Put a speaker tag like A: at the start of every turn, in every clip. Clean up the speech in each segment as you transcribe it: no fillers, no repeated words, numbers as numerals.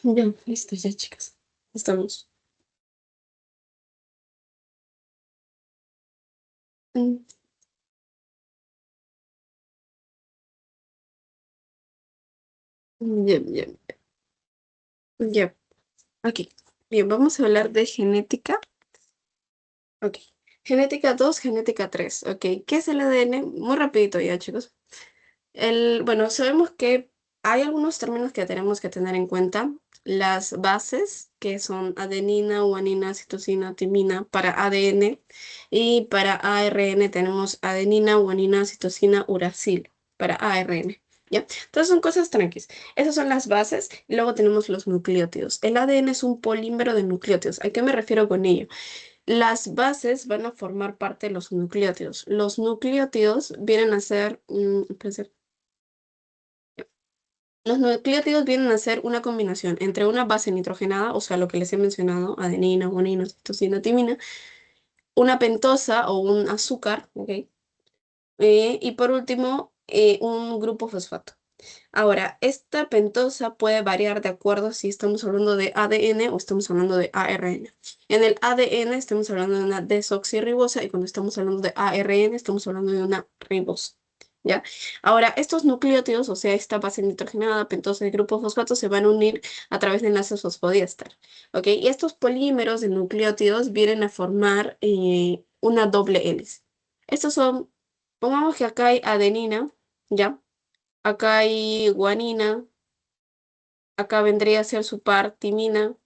A: Ya, listo, ya, chicas. Estamos. Mm, Bien, bien, ya. Ok. Bien, vamos a hablar de genética. Ok. Genética 2, genética 3. Ok. ¿Qué es el ADN? Muy rapidito ya, chicos. Bueno, sabemos que hay algunos términos que tenemos que tener en cuenta. Las bases, que son adenina, guanina, citosina, timina para ADN. Y para ARN tenemos adenina, guanina, citosina, uracil para ARN. ¿Ya? Entonces son cosas tranquilas. Esas son las bases. Y luego tenemos los nucleótidos. El ADN es un polímero de nucleótidos. ¿A qué me refiero con ello? Las bases van a formar parte de los nucleótidos. Los nucleótidos vienen a ser, los nucleótidos vienen a ser una combinación entre una base nitrogenada, o sea, lo que les he mencionado, adenina, guanina, citosina, timina, una pentosa o un azúcar, ¿ok? Y por último, un grupo fosfato. Ahora, esta pentosa puede variar de acuerdo si estamos hablando de ADN o estamos hablando de ARN. En el ADN estamos hablando de una desoxirribosa y cuando estamos hablando de ARN estamos hablando de una ribosa. ¿Ya? Ahora, estos nucleótidos, o sea, esta base nitrogenada, pentosa y grupo fosfato, se van a unir a través de enlaces fosfodiéster. ¿Ok? Y estos polímeros de nucleótidos vienen a formar una doble hélice. Estos son, pongamos que acá hay adenina, ¿ya? Acá hay guanina, acá vendría a ser su par timina,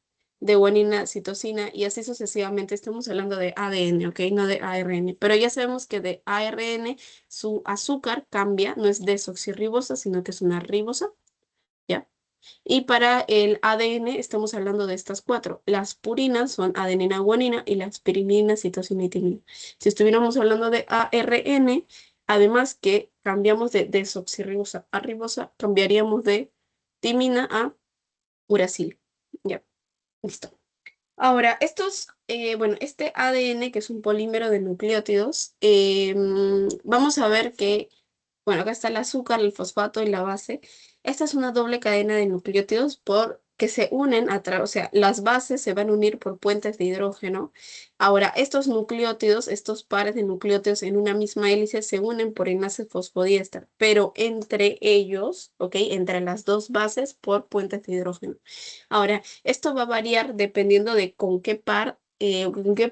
A: de guanina, citosina, y así sucesivamente. Estamos hablando de ADN, ¿ok? No de ARN. Pero ya sabemos que de ARN su azúcar cambia, no es desoxirribosa, sino que es una ribosa, ¿ya? Y para el ADN estamos hablando de estas cuatro. Las purinas son adenina, guanina y las piriminas, citosina y timina. Si estuviéramos hablando de ARN, además que cambiamos de desoxirribosa a ribosa, cambiaríamos de timina a uracil. Ya, listo. Ahora, este ADN, que es un polímero de nucleótidos, vamos a ver que bueno, acá está el azúcar, el fosfato y la base. Esta es una doble cadena de nucleótidos que se unen a través, o sea, las bases se van a unir por puentes de hidrógeno. Ahora, estos nucleótidos, estos pares de nucleótidos en una misma hélice se unen por enlaces fosfodiéster, pero entre ellos, ¿ok? Entre las dos bases por puentes de hidrógeno. Ahora, esto va a variar dependiendo de con qué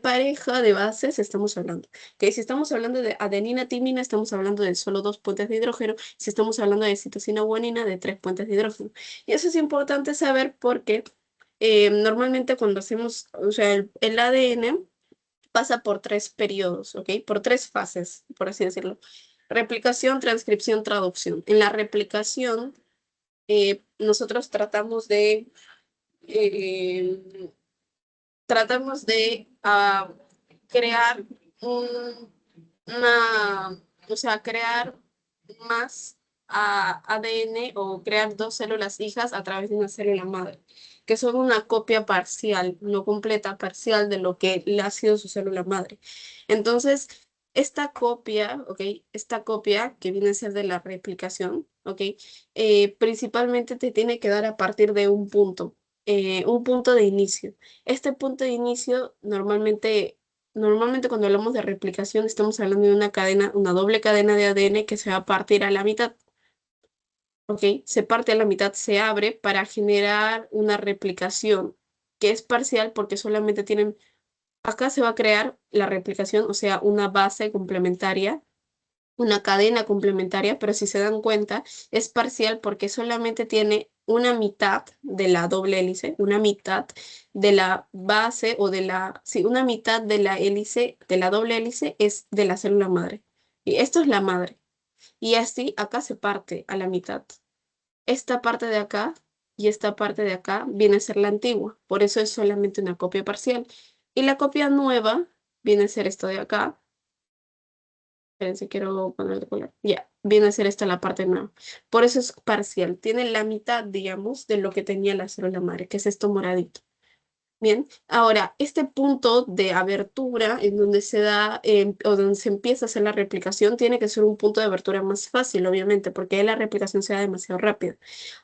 A: pareja de bases estamos hablando. Que si estamos hablando de adenina, timina, estamos hablando de solo dos puentes de hidrógeno. Si estamos hablando de citosina, guanina, de tres puentes de hidrógeno. Y eso es importante saber porque normalmente cuando hacemos, o sea, el ADN pasa por tres periodos, ¿ok? Por tres fases, por así decirlo. Replicación, transcripción, traducción. En la replicación, nosotros eh, tratamos de crear una, o sea, crear más ADN o crear dos células hijas a través de una célula madre, que son una copia parcial, no completa, parcial de lo que le ha sido su célula madre. Entonces, esta copia, ¿ok? Esta copia que viene a ser de la replicación, ¿ok? Principalmente te tiene que dar a partir de un punto de inicio. Este punto de inicio normalmente cuando hablamos de replicación estamos hablando de una cadena, una doble cadena de ADN que se va a partir a la mitad, ¿ok? Se parte a la mitad, se abre para generar una replicación que es parcial porque solamente acá se va a crear la replicación, o sea, una base complementaria, una cadena complementaria, pero si se dan cuenta, es parcial porque solamente tiene una mitad de la doble hélice, una mitad de la base sí, una mitad de la hélice, de la doble hélice es de la célula madre. Y esto es la madre. Y así acá se parte a la mitad. Esta parte de acá y esta parte de acá viene a ser la antigua, por eso es solamente una copia parcial. Y la copia nueva viene a ser esto de acá. Espérense, quiero poner de color. Ya, viene a ser esta la parte nueva. Por eso es parcial. Tiene la mitad, digamos, de lo que tenía la célula madre, que es esto moradito. Bien, ahora, este punto de abertura en donde se da o donde se empieza a hacer la replicación tiene que ser un punto de abertura más fácil, obviamente, porque ahí la replicación se da demasiado rápido.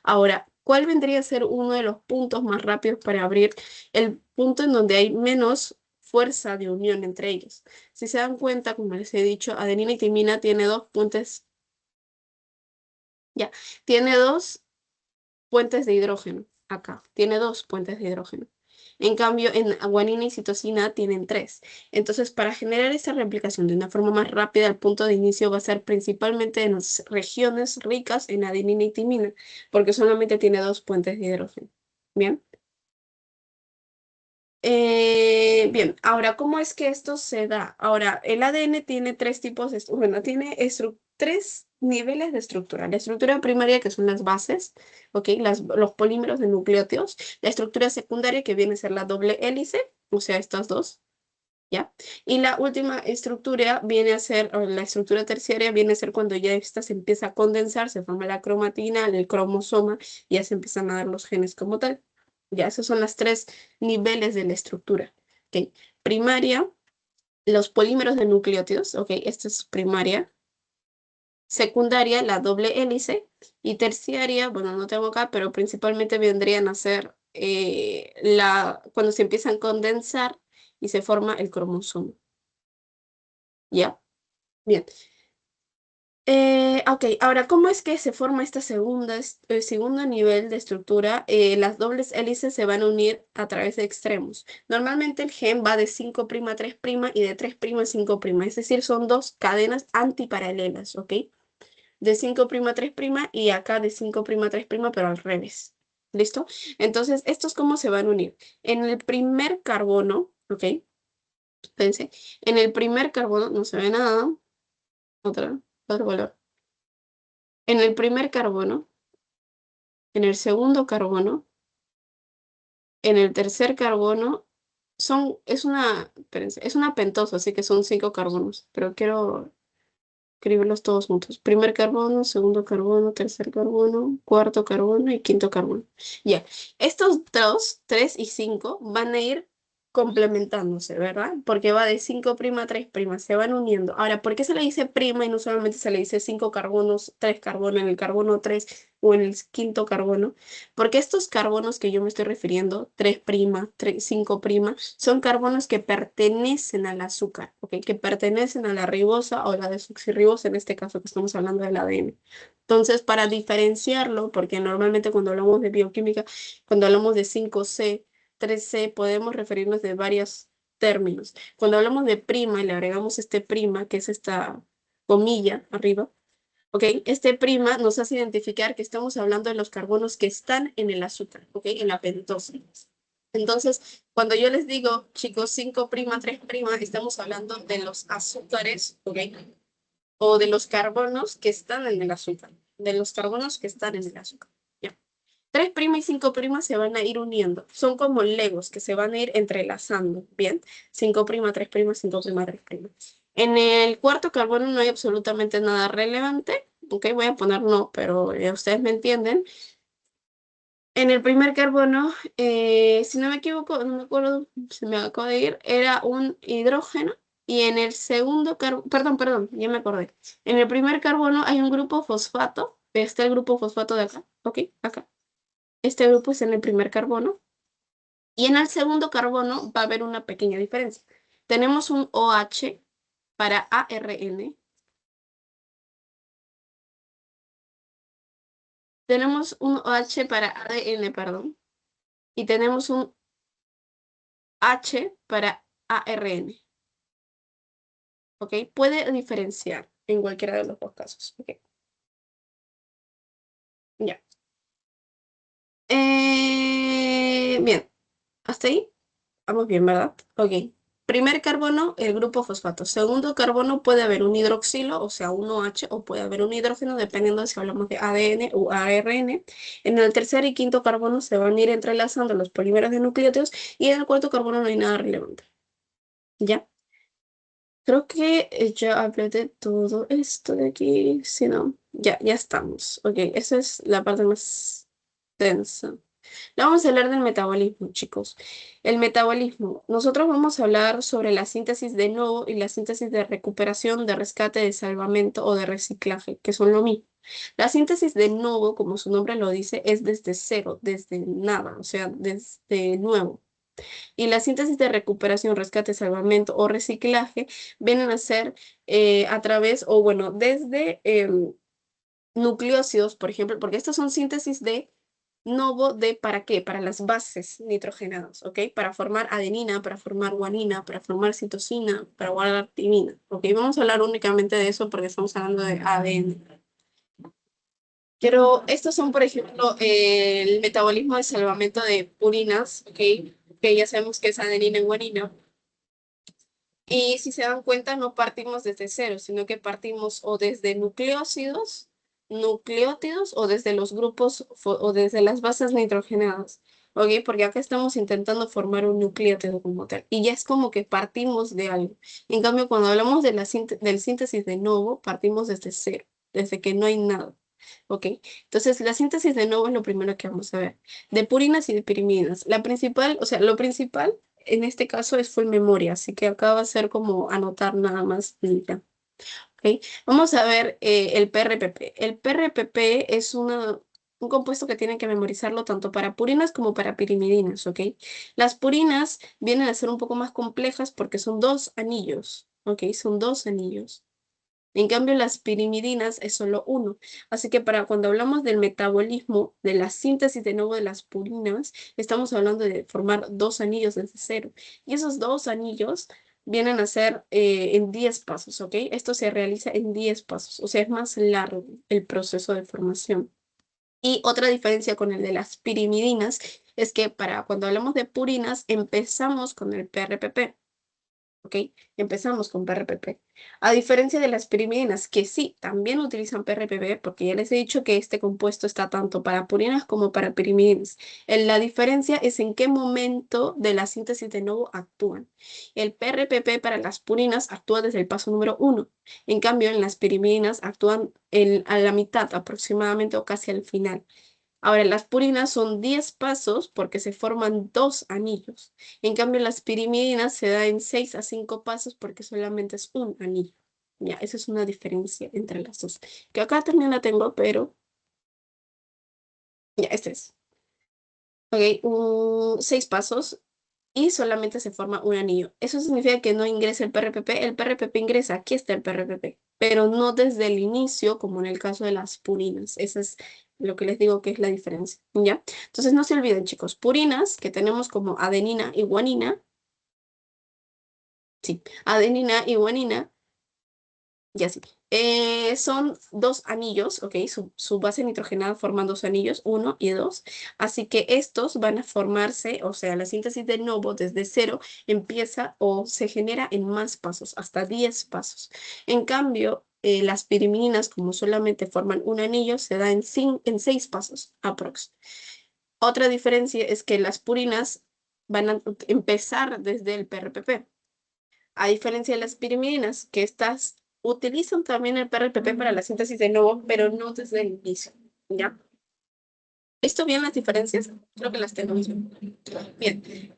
A: Ahora, ¿Cuál vendría a ser uno de los puntos más rápidos para abrir el punto en donde hay menos fuerza de unión entre ellos? Si se dan cuenta, como les he dicho, adenina y timina tiene dos puentes, ya, tiene dos puentes de hidrógeno acá, tiene dos puentes de hidrógeno. En cambio, en guanina y citosina tienen tres. Entonces, para generar esta replicación de una forma más rápida, el punto de inicio va a ser principalmente en las regiones ricas en adenina y timina, porque solamente tiene dos puentes de hidrógeno. ¿Bien? Bien, ahora, ¿cómo es que esto se da? Ahora, el ADN tiene tres tipos de, bueno, tiene tres niveles de estructura. La estructura primaria, que son las bases, ¿ok? Los polímeros de nucleótidos. La estructura secundaria, que viene a ser la doble hélice, o sea, estas dos, ¿ya? Y la última estructura viene a ser, o la estructura terciaria viene a ser cuando ya esta se empieza a condensar, se forma la cromatina, el cromosoma, y ya se empiezan a dar los genes como tal. Ya, esos son los tres niveles de la estructura. ¿Ok? Primaria, los polímeros de nucleótidos, ¿ok? Esta es primaria. Secundaria, la doble hélice. Y terciaria, bueno, no tengo acá, pero principalmente vendrían a ser cuando se empiezan a condensar y se forma el cromosoma. ¿Ya? Bien. Ok, ahora, ¿cómo es que se forma esta segundo nivel de estructura? Las dobles hélices se van a unir a través de extremos. Normalmente el gen va de 5' a 3' y de 3' a 5', es decir, son dos cadenas antiparalelas, ¿ok? De 5' a 3' y acá de 5' a 3', pero al revés. ¿Listo? Entonces, ¿estos cómo se van a unir? En el primer carbono, ¿ok? Fíjense, en el primer carbono no se ve nada. Otro color. En el primer carbono, en el segundo carbono, en el tercer carbono, espérense, es una pentosa, así que son 5 carbonos, pero quiero escribirlos todos juntos. Primer carbono, segundo carbono, tercer carbono, cuarto carbono y quinto carbono. Ya, estos dos, 3 y 5, van a ir complementándose, ¿verdad? Porque va de 5' a 3', se van uniendo. Ahora, ¿por qué se le dice prima y no solamente se le dice 5 carbonos, 3 carbonos en el carbono 3 o en el quinto carbono? Porque estos carbonos que yo me estoy refiriendo, 3', 5', son carbonos que pertenecen al azúcar, ¿ok? Que pertenecen a la ribosa o la desoxirribosa, en este caso que estamos hablando del ADN. Entonces, para diferenciarlo, porque normalmente cuando hablamos de bioquímica, cuando hablamos de 5C, 3C, podemos referirnos de varios términos. Cuando hablamos de prima y le agregamos este prima, que es esta comilla arriba, ¿ok? Este prima nos hace identificar que estamos hablando de los carbonos que están en el azúcar, ¿ok? En la pentosa. Entonces, cuando yo les digo, chicos, 5', 3', estamos hablando de los azúcares, ¿ok? O de los carbonos que están en el azúcar, de los carbonos que están en el azúcar. ¿Ya? 3' y 5' se van a ir uniendo. Son como legos que se van a ir entrelazando, ¿bien? 5', 3', 5', 3'. En el cuarto carbono no hay absolutamente nada relevante, ¿ok? Voy a poner no, pero ustedes me entienden. En el primer carbono, si no me equivoco, no me acuerdo, se me acaba de ir, era un hidrógeno. Y en el segundo carbono, perdón, ya me acordé. En el primer carbono hay un grupo fosfato. Está el grupo fosfato de acá, ¿ok? Acá. Este grupo es en el primer carbono. Y en el segundo carbono va a haber una pequeña diferencia. Tenemos un OH para ARN. Tenemos un OH para ADN, perdón. Y tenemos un H para ARN. ¿Ok? Puede diferenciar en cualquiera de los dos casos. ¿Ok? Ya. Bien, hasta ahí vamos bien, ¿verdad? Ok. Primer carbono, el grupo fosfato. Segundo carbono puede haber un hidroxilo, o sea, un OH, o puede haber un hidrógeno, dependiendo de si hablamos de ADN o ARN. En el tercer y quinto carbono se van a ir entrelazando los polímeros de nucleótidos y en el cuarto carbono no hay nada relevante. ¿Ya? Creo que ya hablé de todo esto de aquí. Si no, ya estamos. Ok, esa es la parte más densa. Vamos a hablar del metabolismo, chicos. El metabolismo. Nosotros vamos a hablar sobre la síntesis de nuevo y la síntesis de recuperación, de rescate, de salvamento o de reciclaje, que son lo mismo. La síntesis de nuevo, como su nombre lo dice, es desde cero, desde nada, o sea, desde nuevo. Y la síntesis de recuperación, rescate, salvamento o reciclaje vienen a ser a través, o bueno, desde nucleócidos, por ejemplo, porque estas son síntesis de novo de ¿para qué? Para las bases nitrogenadas, ¿ok? Para formar adenina, para formar guanina, para formar citosina, para guardar timina, ¿ok? Vamos a hablar únicamente de eso porque estamos hablando de ADN. Pero estos son, por ejemplo, el metabolismo de salvamento de purinas, ¿ok? Que ya sabemos que es adenina y guanina. Y si se dan cuenta, no partimos desde cero, sino que partimos o desde nucleócidos, nucleótidos, o desde los grupos o desde las bases nitrogenadas. ¿Ok? Porque acá estamos intentando formar un nucleótido como tal. Y ya es como que partimos de algo. En cambio, cuando hablamos de del síntesis de nuevo, partimos desde cero, desde que no hay nada. ¿Ok? Entonces, la síntesis de nuevo es lo primero que vamos a ver. De purinas y de pirimidas. La principal, o sea, lo principal en este caso es full memoria, así que acá va a ser como anotar nada más y ya. ¿Ok? Vamos a ver el PRPP. El PRPP es un compuesto que tienen que memorizarlo tanto para purinas como para pirimidinas, ¿ok? Las purinas vienen a ser un poco más complejas porque son dos anillos, ¿ok? Son dos anillos. En cambio, las pirimidinas es solo uno. Así que para cuando hablamos del metabolismo, de la síntesis de nuevo de las purinas, estamos hablando de formar dos anillos desde cero. Y esos dos anillos vienen a ser en 10 pasos, ¿ok? Esto se realiza en 10 pasos, o sea, es más largo el proceso de formación. Y otra diferencia con el de las pirimidinas es que para cuando hablamos de purinas, empezamos con el PRPP. ¿Ok? Empezamos con PRPP. A diferencia de las pirimidinas, que sí, también utilizan PRPP, porque ya les he dicho que este compuesto está tanto para purinas como para pirimidinas. La diferencia es en qué momento de la síntesis de nuevo actúan. El PRPP para las purinas actúa desde el paso número 1. En cambio, en las pirimidinas actúan a la mitad aproximadamente o casi al final. Ahora, las purinas son 10 pasos porque se forman dos anillos. En cambio, las pirimidinas se da en 6 a 5 pasos porque solamente es un anillo. Ya, esa es una diferencia entre las dos. Que acá también la tengo, pero ya, este es. Ok, 6 pasos y solamente se forma un anillo. Eso significa que no ingresa el PRPP. El PRPP ingresa, aquí está el PRPP, pero no desde el inicio, como en el caso de las purinas. Esa es lo que les digo que es la diferencia, ¿ya? Entonces no se olviden, chicos, purinas, que tenemos como adenina y guanina, sí, adenina y guanina, ya sí. Son dos anillos, ¿ok? Su base nitrogenada forman dos anillos, uno y dos. Así que estos van a formarse, o sea, la síntesis de nuevo desde cero empieza o se genera en más pasos, hasta 10 pasos. En cambio, las pirimidinas, como solamente forman un anillo, se da en 6 pasos aprox. Otra diferencia es que las purinas van a empezar desde el PRPP. A diferencia de las pirimidinas, que estas utilizan también el PRPP para la síntesis de nuevo, pero no desde el inicio, ¿ya? ¿Visto bien las diferencias? Creo que las tengo bien. Bien.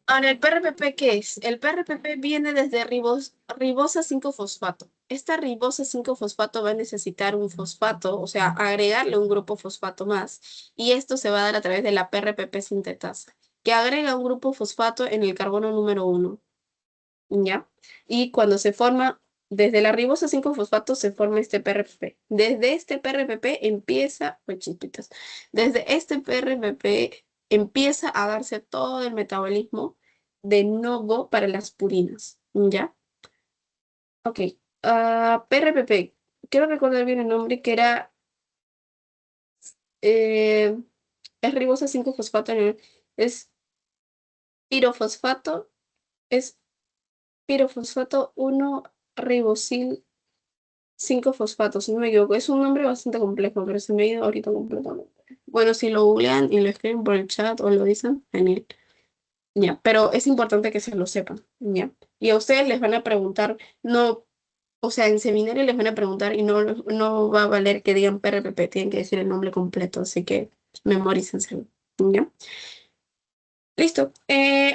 A: Ahora, ¿el PRPP qué es? El PRPP viene desde ribosa 5-fosfato. Esta ribosa 5-fosfato va a necesitar un fosfato, o sea, agregarle un grupo fosfato más, y esto se va a dar a través de la PRPP sintetasa, que agrega un grupo fosfato en el carbono número 1. ¿Ya? Y cuando se forma, desde la ribosa 5-fosfato se forma este PRPP. Desde este PRPP empieza, pues chispitas, desde este PRPP empieza a darse todo el metabolismo de nuevo para las purinas, ¿ya? Ok, PRPP, quiero recordar bien el nombre que era, eh, es ribosa 5-fosfato, ¿no? Es pirofosfato, es pirofosfato 1 ribosil 5-fosfato, si no me equivoco. Es un nombre bastante complejo, pero se me ha ido ahorita completamente. Bueno, si lo googlean y lo escriben por el chat o lo dicen, genial. Ya, pero es importante que se lo sepan, ¿ya? Y a ustedes les van a preguntar, no, o sea, en seminario les van a preguntar y no va a valer que digan PRPP, tienen que decir el nombre completo, así que memorícenselo. ¿Ya? Listo.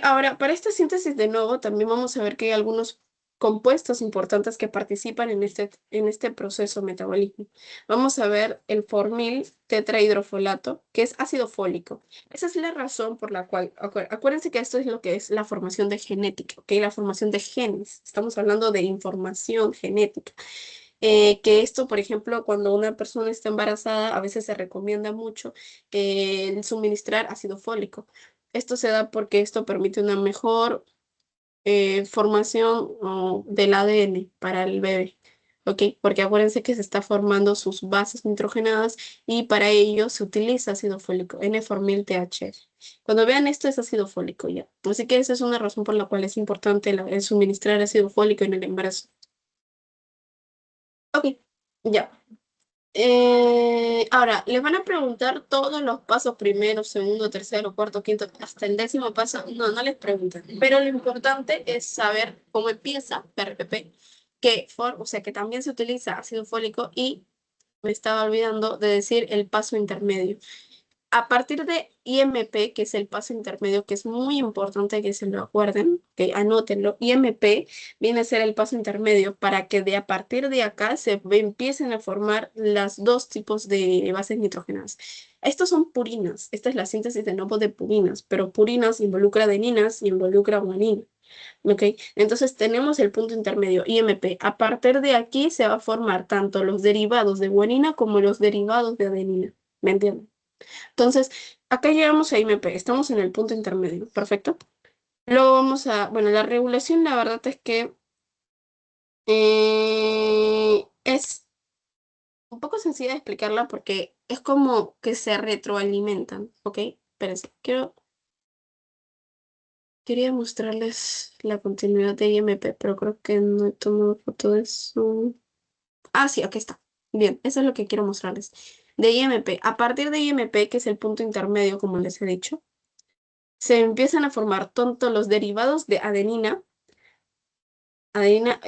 A: Ahora, para esta síntesis de nuevo, también vamos a ver que hay algunos compuestos importantes que participan en este proceso metabólico. Vamos a ver el formil tetrahidrofolato, que es ácido fólico. Esa es la razón por la cual, acuérdense que esto es lo que es la formación de genética, ¿ok? La formación de genes. Estamos hablando de información genética. Que esto, por ejemplo, cuando una persona está embarazada, a veces se recomienda mucho el suministrar ácido fólico. Esto se da porque esto permite una mejor formación del ADN para el bebé. ¿Ok? Porque acuérdense que se está formando sus bases nitrogenadas y para ello se utiliza ácido fólico, N-formil-THF. Cuando vean esto es ácido fólico ya. Así que esa es una razón por la cual es importante el suministrar ácido fólico en el embarazo. Ok, ya. Ahora, les van a preguntar todos los pasos, primero, segundo, tercero, cuarto, quinto, hasta el 10.º paso. No, no les preguntan. Pero lo importante es saber cómo empieza PRPP, o sea, que también se utiliza ácido fólico y me estaba olvidando de decir el paso intermedio. A partir de IMP, que es el paso intermedio, que es muy importante que se lo acuerden, que anótenlo, IMP viene a ser el paso intermedio para que a partir de acá empiecen a formar los dos tipos de bases nitrogenadas. Estos son purinas, esta es la síntesis de nuevo de purinas, pero purinas involucra adeninas y involucra guanina. ¿Ok? Entonces tenemos el punto intermedio, IMP. A partir de aquí se va a formar tanto los derivados de guanina como los derivados de adenina. ¿Me entienden? Entonces, acá llegamos a IMP, estamos en el punto intermedio, perfecto. Luego vamos a, bueno, la regulación la verdad es que es un poco sencilla de explicarla porque es como que se retroalimentan, ¿ok? Espérense, quería mostrarles la continuidad de IMP, pero creo que no he tomado foto de eso. Ah, sí, aquí está. Bien, eso es lo que quiero mostrarles. De IMP, a partir de IMP, que es el punto intermedio, como les he dicho, se empiezan a formar tanto los derivados de adenina, AMP,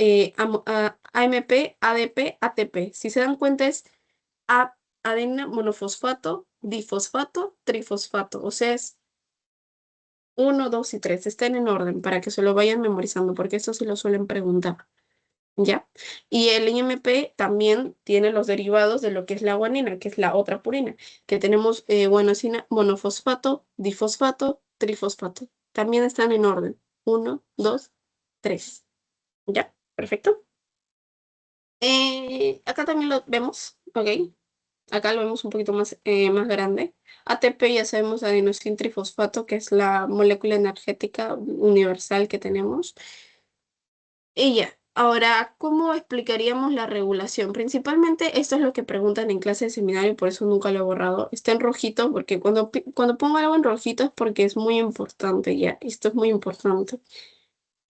A: ADP, ATP. Si se dan cuenta es adenina monofosfato, difosfato, trifosfato. O sea, es 1, 2 y 3. Están en orden para que se lo vayan memorizando, porque esto se lo suelen preguntar. ¿Ya? Y el IMP también tiene los derivados de lo que es la guanina, que es la otra purina, que tenemos guanosina, monofosfato, difosfato, trifosfato. También están en orden. 1, 2, 3. ¿Ya? Perfecto. Acá también lo vemos, ¿ok? Acá lo vemos un poquito más grande. ATP ya sabemos adenosín trifosfato, que es la molécula energética universal que tenemos. Y ya, ahora, ¿cómo explicaríamos la regulación? Principalmente esto es lo que preguntan en clase de seminario, por eso nunca lo he borrado. Está en rojito, porque cuando pongo algo en rojito es porque es muy importante, ya. Esto es muy importante.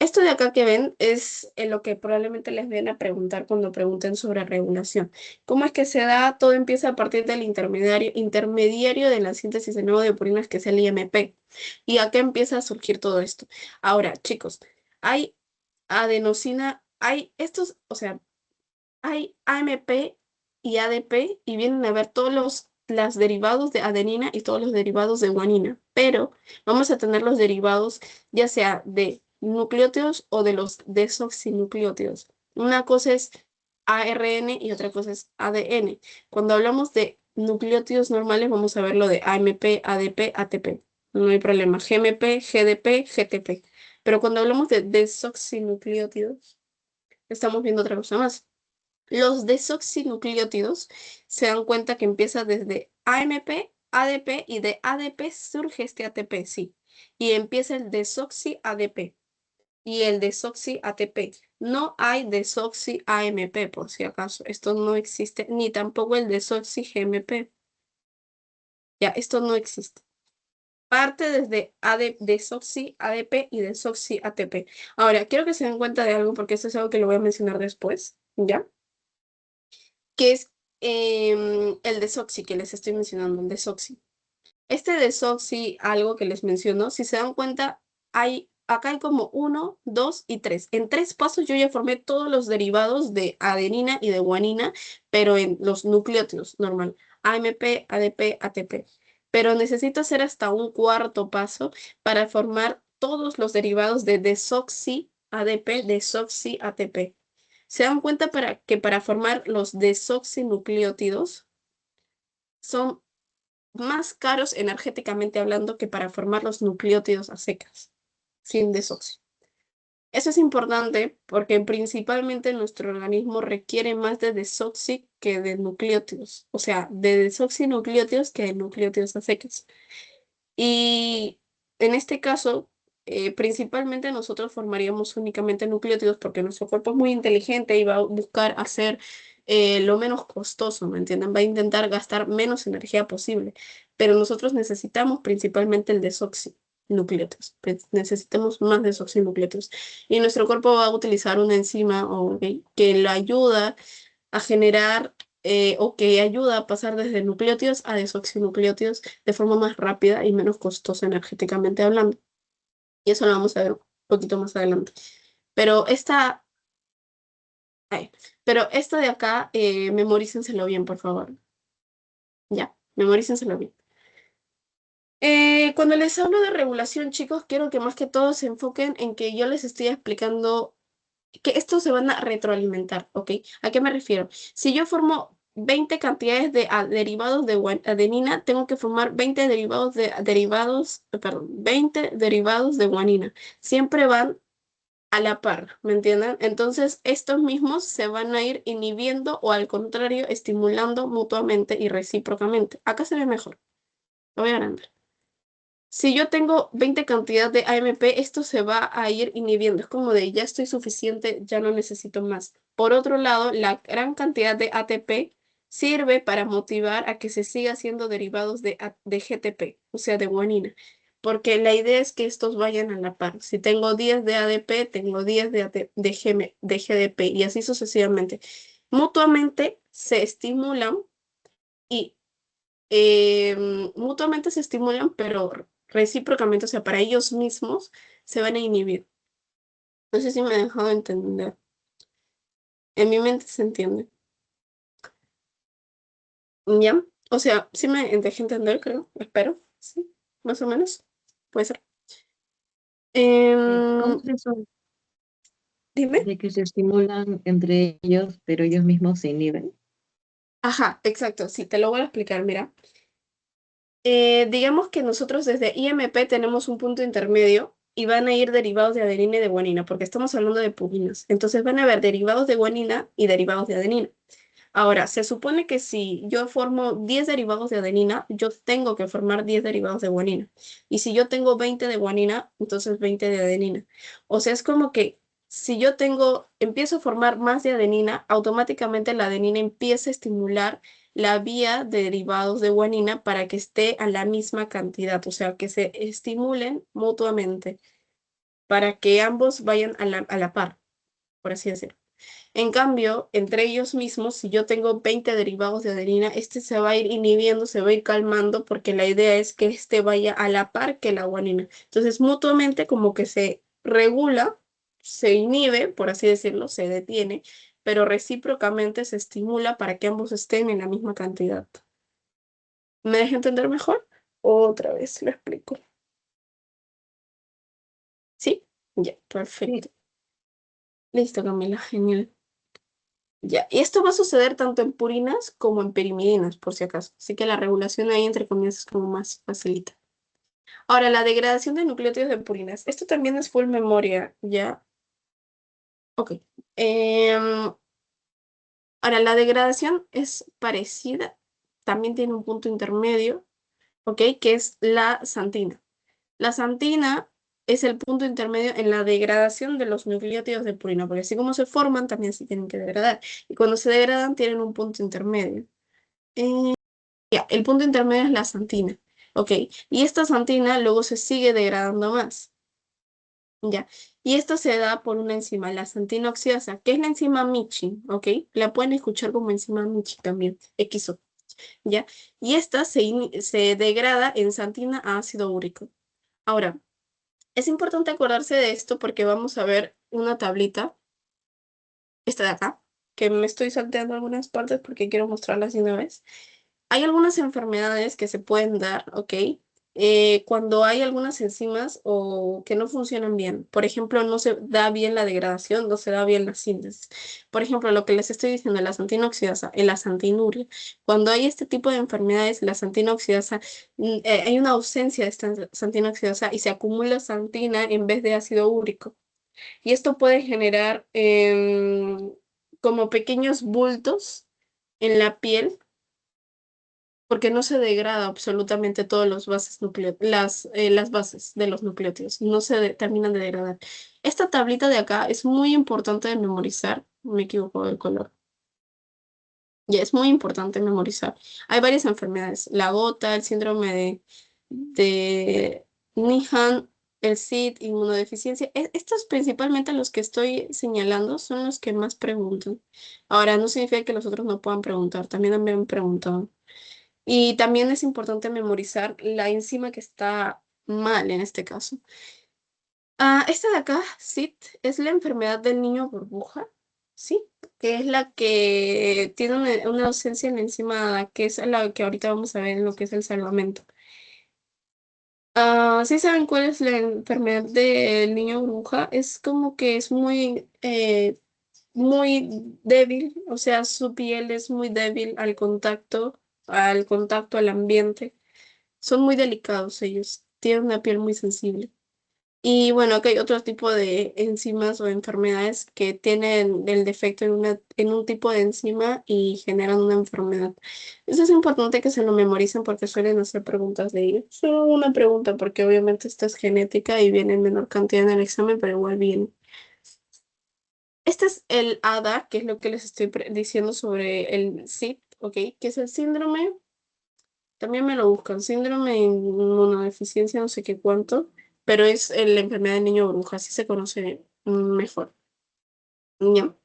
A: Esto de acá que ven es lo que probablemente les vienen a preguntar cuando pregunten sobre regulación. ¿Cómo es que se da? Todo empieza a partir del intermediario de la síntesis de nuevo de purinas, que es el IMP. Y acá empieza a surgir todo esto. Ahora, chicos, hay adenosina, hay estos, o sea, hay AMP y ADP y vienen a ver todos los derivados de adenina y todos los derivados de guanina, pero vamos a tener los derivados ya sea de nucleótidos o de los desoxinucleótidos. Una cosa es ARN y otra cosa es ADN. Cuando hablamos de nucleótidos normales, vamos a ver lo de AMP, ADP, ATP. No hay problema. GMP, GDP, GTP. Pero cuando hablamos de desoxinucleótidos, estamos viendo otra cosa más. Los desoxinucleótidos se dan cuenta que empieza desde AMP, ADP y de ADP surge este ATP, sí. Y empieza el desoxi-ADP y el desoxi-ATP. No hay desoxi-AMP, por si acaso. Esto no existe, ni tampoco el desoxi-GMP. Ya, esto no existe. Parte desde desoxi, ADP y desoxi, ATP. Ahora, quiero que se den cuenta de algo porque esto es algo que lo voy a mencionar después, ¿ya? Que es el desoxi que les estoy mencionando, el desoxi. Este desoxi, algo que les menciono, si se dan cuenta, acá hay como 1, 2 y 3. En 3 pasos yo ya formé todos los derivados de adenina y de guanina, pero en los nucleótidos, normal. AMP, ADP, ATP. pero necesito hacer hasta un cuarto paso para formar todos los derivados de desoxi-ADP, desoxi-ATP. ¿Se dan cuenta que para formar los desoxinucleótidos son más caros energéticamente hablando que para formar los nucleótidos a secas, sin desoxi? Eso es importante porque principalmente nuestro organismo requiere más de desoxi que de nucleótidos, o sea, de desoxinucleótidos que de nucleótidos a secas. Y en este caso, principalmente nosotros formaríamos únicamente nucleótidos porque nuestro cuerpo es muy inteligente y va a buscar hacer lo menos costoso, ¿me entienden? Va a intentar gastar menos energía posible, pero nosotros necesitamos principalmente el desoxinucleótidos, necesitamos más desoxinucleótidos. Y nuestro cuerpo va a utilizar una enzima que lo ayuda a generar o que ayuda a pasar desde nucleótidos a desoxinucleótidos de forma más rápida y menos costosa energéticamente hablando. Y eso lo vamos a ver un poquito más adelante. Pero esta de acá, memorícenselo bien, por favor. Ya, memorícenselo bien. Cuando les hablo de regulación, chicos, quiero que más que todo se enfoquen en que yo les estoy explicando que estos se van a retroalimentar, ¿ok? ¿A qué me refiero? Si yo formo 20 cantidades de derivados de adenina, tengo que formar 20 20 derivados de guanina. Siempre van a la par, ¿me entienden? Entonces, estos mismos se van a ir inhibiendo o al contrario, estimulando mutuamente y recíprocamente. Acá se ve mejor. Lo voy a agrandar. Si yo tengo 20 cantidad de AMP, esto se va a ir inhibiendo. Es como de ya estoy suficiente, ya no necesito más. Por otro lado, la gran cantidad de ATP sirve para motivar a que se siga haciendo derivados de GTP, o sea, de guanina. Porque la idea es que estos vayan a la par. Si tengo 10 de ADP, tengo 10 de GDP y así sucesivamente. Mutuamente se estimulan y mutuamente se estimulan, pero recíprocamente, o sea, para ellos mismos se van a inhibir. No sé si me he dejado entender. En mi mente se entiende. ¿Ya? O sea, sí me dejé entender, creo. Espero. Sí, más o menos. Puede ser.
B: ¿Cómo
A: Em,
B: es eso
A: dime.
B: de que se estimulan entre ellos, pero ellos mismos se inhiben?
A: Ajá, exacto. Sí, te lo voy a explicar. Mira. Digamos que nosotros desde IMP tenemos un punto intermedio y van a ir derivados de adenina y de guanina, porque estamos hablando de purinas. Entonces van a haber derivados de guanina y derivados de adenina. Ahora, se supone que si yo formo 10 derivados de adenina, yo tengo que formar 10 derivados de guanina. Y si yo tengo 20 de guanina, entonces 20 de adenina. O sea, es como que si yo empiezo a formar más de adenina, automáticamente la adenina empieza a estimular la vía de derivados de guanina para que esté a la misma cantidad, o sea, que se estimulen mutuamente para que ambos vayan a la par, por así decirlo. En cambio, entre ellos mismos, si yo tengo 20 derivados de adenina, este se va a ir inhibiendo, se va a ir calmando, porque la idea es que este vaya a la par que la guanina. Entonces, mutuamente como que se regula, se inhibe, por así decirlo, se detiene, pero recíprocamente se estimula para que ambos estén en la misma cantidad. ¿Me deja entender mejor? Otra vez lo explico. ¿Sí? Ya,
B: Sí.
A: perfecto. Listo, Camila, genial. Ya, y esto va a suceder tanto en purinas como en pirimidinas, por si acaso. Así que la regulación ahí, entre comillas, es como más facilita. Ahora, la degradación de nucleótidos de purinas. Esto también es full memoria, ¿ya? Ok. Em, ahora, la degradación es parecida. También tiene un punto intermedio, ¿ok? Que es la santina. La santina es el punto intermedio en la degradación de los nucleótidos de purina, porque así como se forman, también se tienen que degradar. Y cuando se degradan, tienen un punto intermedio. Ya, el punto intermedio es la santina, ¿ok? Y esta santina luego se sigue degradando más, ¿ya? Y esto se da por una enzima, la santina oxidasa, que es la enzima Michi, ¿ok? La pueden escuchar como enzima Michi también, XO, ¿ya? Y esta se degrada en santina a ácido úrico. Ahora, es importante acordarse de esto porque vamos a ver una tablita, esta de acá, que me estoy salteando algunas partes porque quiero mostrarlas de una vez. Hay algunas enfermedades que se pueden dar, ¿ok? Cuando hay algunas enzimas o que no funcionan bien. Por ejemplo, no se da bien la degradación, no se da bien la síntesis. Por ejemplo, lo que les estoy diciendo, la xantina oxidasa, la santinuria. Cuando hay este tipo de enfermedades, la santina oxidasa, hay una ausencia de esta santina oxidasa y se acumula santina en vez de ácido úrico. Y esto puede generar como pequeños bultos en la piel porque no se degrada absolutamente todos los bases las bases de los nucleótidos, no se terminan de degradar. Esta tablita de acá es muy importante de memorizar, me equivoco del color, ya es muy importante memorizar. Hay varias enfermedades, la gota, el síndrome de Nihan, el SID, inmunodeficiencia. Estos principalmente los que estoy señalando son los que más preguntan. Ahora, no significa que los otros no puedan preguntar, también me han preguntado. Y también es importante memorizar la enzima que está mal en este caso. Esta de acá, SIT, es la enfermedad del niño burbuja, ¿sí? Que es la que tiene una ausencia en la enzima, que es la que ahorita vamos a ver en lo que es el salvamento. ¿Sí saben cuál es la enfermedad del niño burbuja? Es como que es muy débil, o sea, su piel es muy débil al contacto, al ambiente. Son muy delicados ellos, tienen una piel muy sensible. Y bueno, acá hay otro tipo de enzimas o enfermedades que tienen el defecto en un tipo de enzima y generan una enfermedad. Eso es importante que se lo memoricen porque suelen hacer preguntas de ello. Solo una pregunta porque obviamente esta es genética y viene en menor cantidad en el examen, pero igual viene. Este es el ADA, que es lo que les estoy diciendo sobre el SID, ¿ok? Que es el síndrome. También me lo buscan, síndrome de inmunodeficiencia, no sé qué cuánto, pero es la enfermedad del niño bruja, así se conoce mejor. ¿Ya?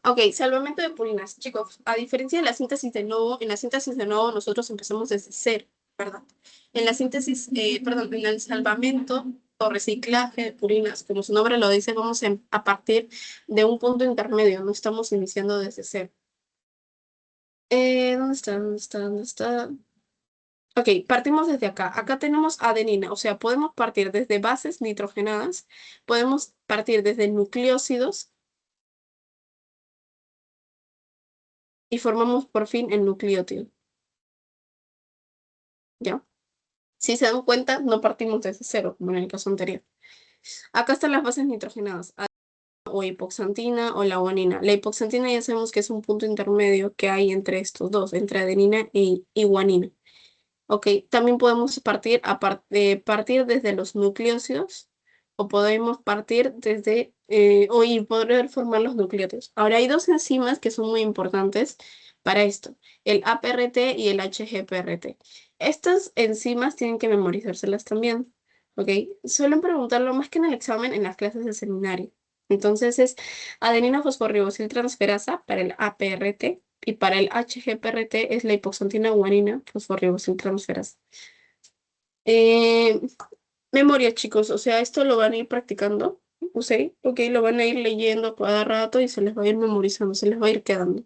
A: Ok, salvamento de purinas. Chicos, a diferencia de la síntesis de nuevo, en la síntesis de nuevo nosotros empezamos desde cero, ¿verdad? En la síntesis, perdón, en el salvamento o reciclaje de purinas, como su nombre lo dice, vamos a partir de un punto intermedio, no estamos iniciando desde cero. ¿Dónde está? ¿Dónde está? ¿Dónde está? Ok, partimos desde acá. Acá tenemos adenina, o sea, podemos partir desde bases nitrogenadas, podemos partir desde nucleósidos y formamos por fin el nucleótido, ¿ya? Si se dan cuenta, no partimos desde cero, como en el caso anterior. Acá están las bases nitrogenadas, o hipoxantina o la guanina. La hipoxantina ya sabemos que es un punto intermedio que hay entre estos dos, entre adenina y guanina. Ok, también podemos partir desde los nucleósidos o podemos partir desde, y poder formar los nucleótidos. Ahora hay dos enzimas que son muy importantes para esto, el APRT y el HGPRT. Estas enzimas tienen que memorizárselas también, ¿ok? Suelen preguntarlo más que en el examen en las clases de seminario. Entonces es adenina fosforribosiltransferasa para el APRT y para el HGPRT es la hipoxantina guanina fosforribosiltransferasa. Eh, Memoria, chicos, o sea, esto lo van a ir practicando, ¿ok? Lo van a ir leyendo cada rato y se les va a ir memorizando, se les va a ir quedando.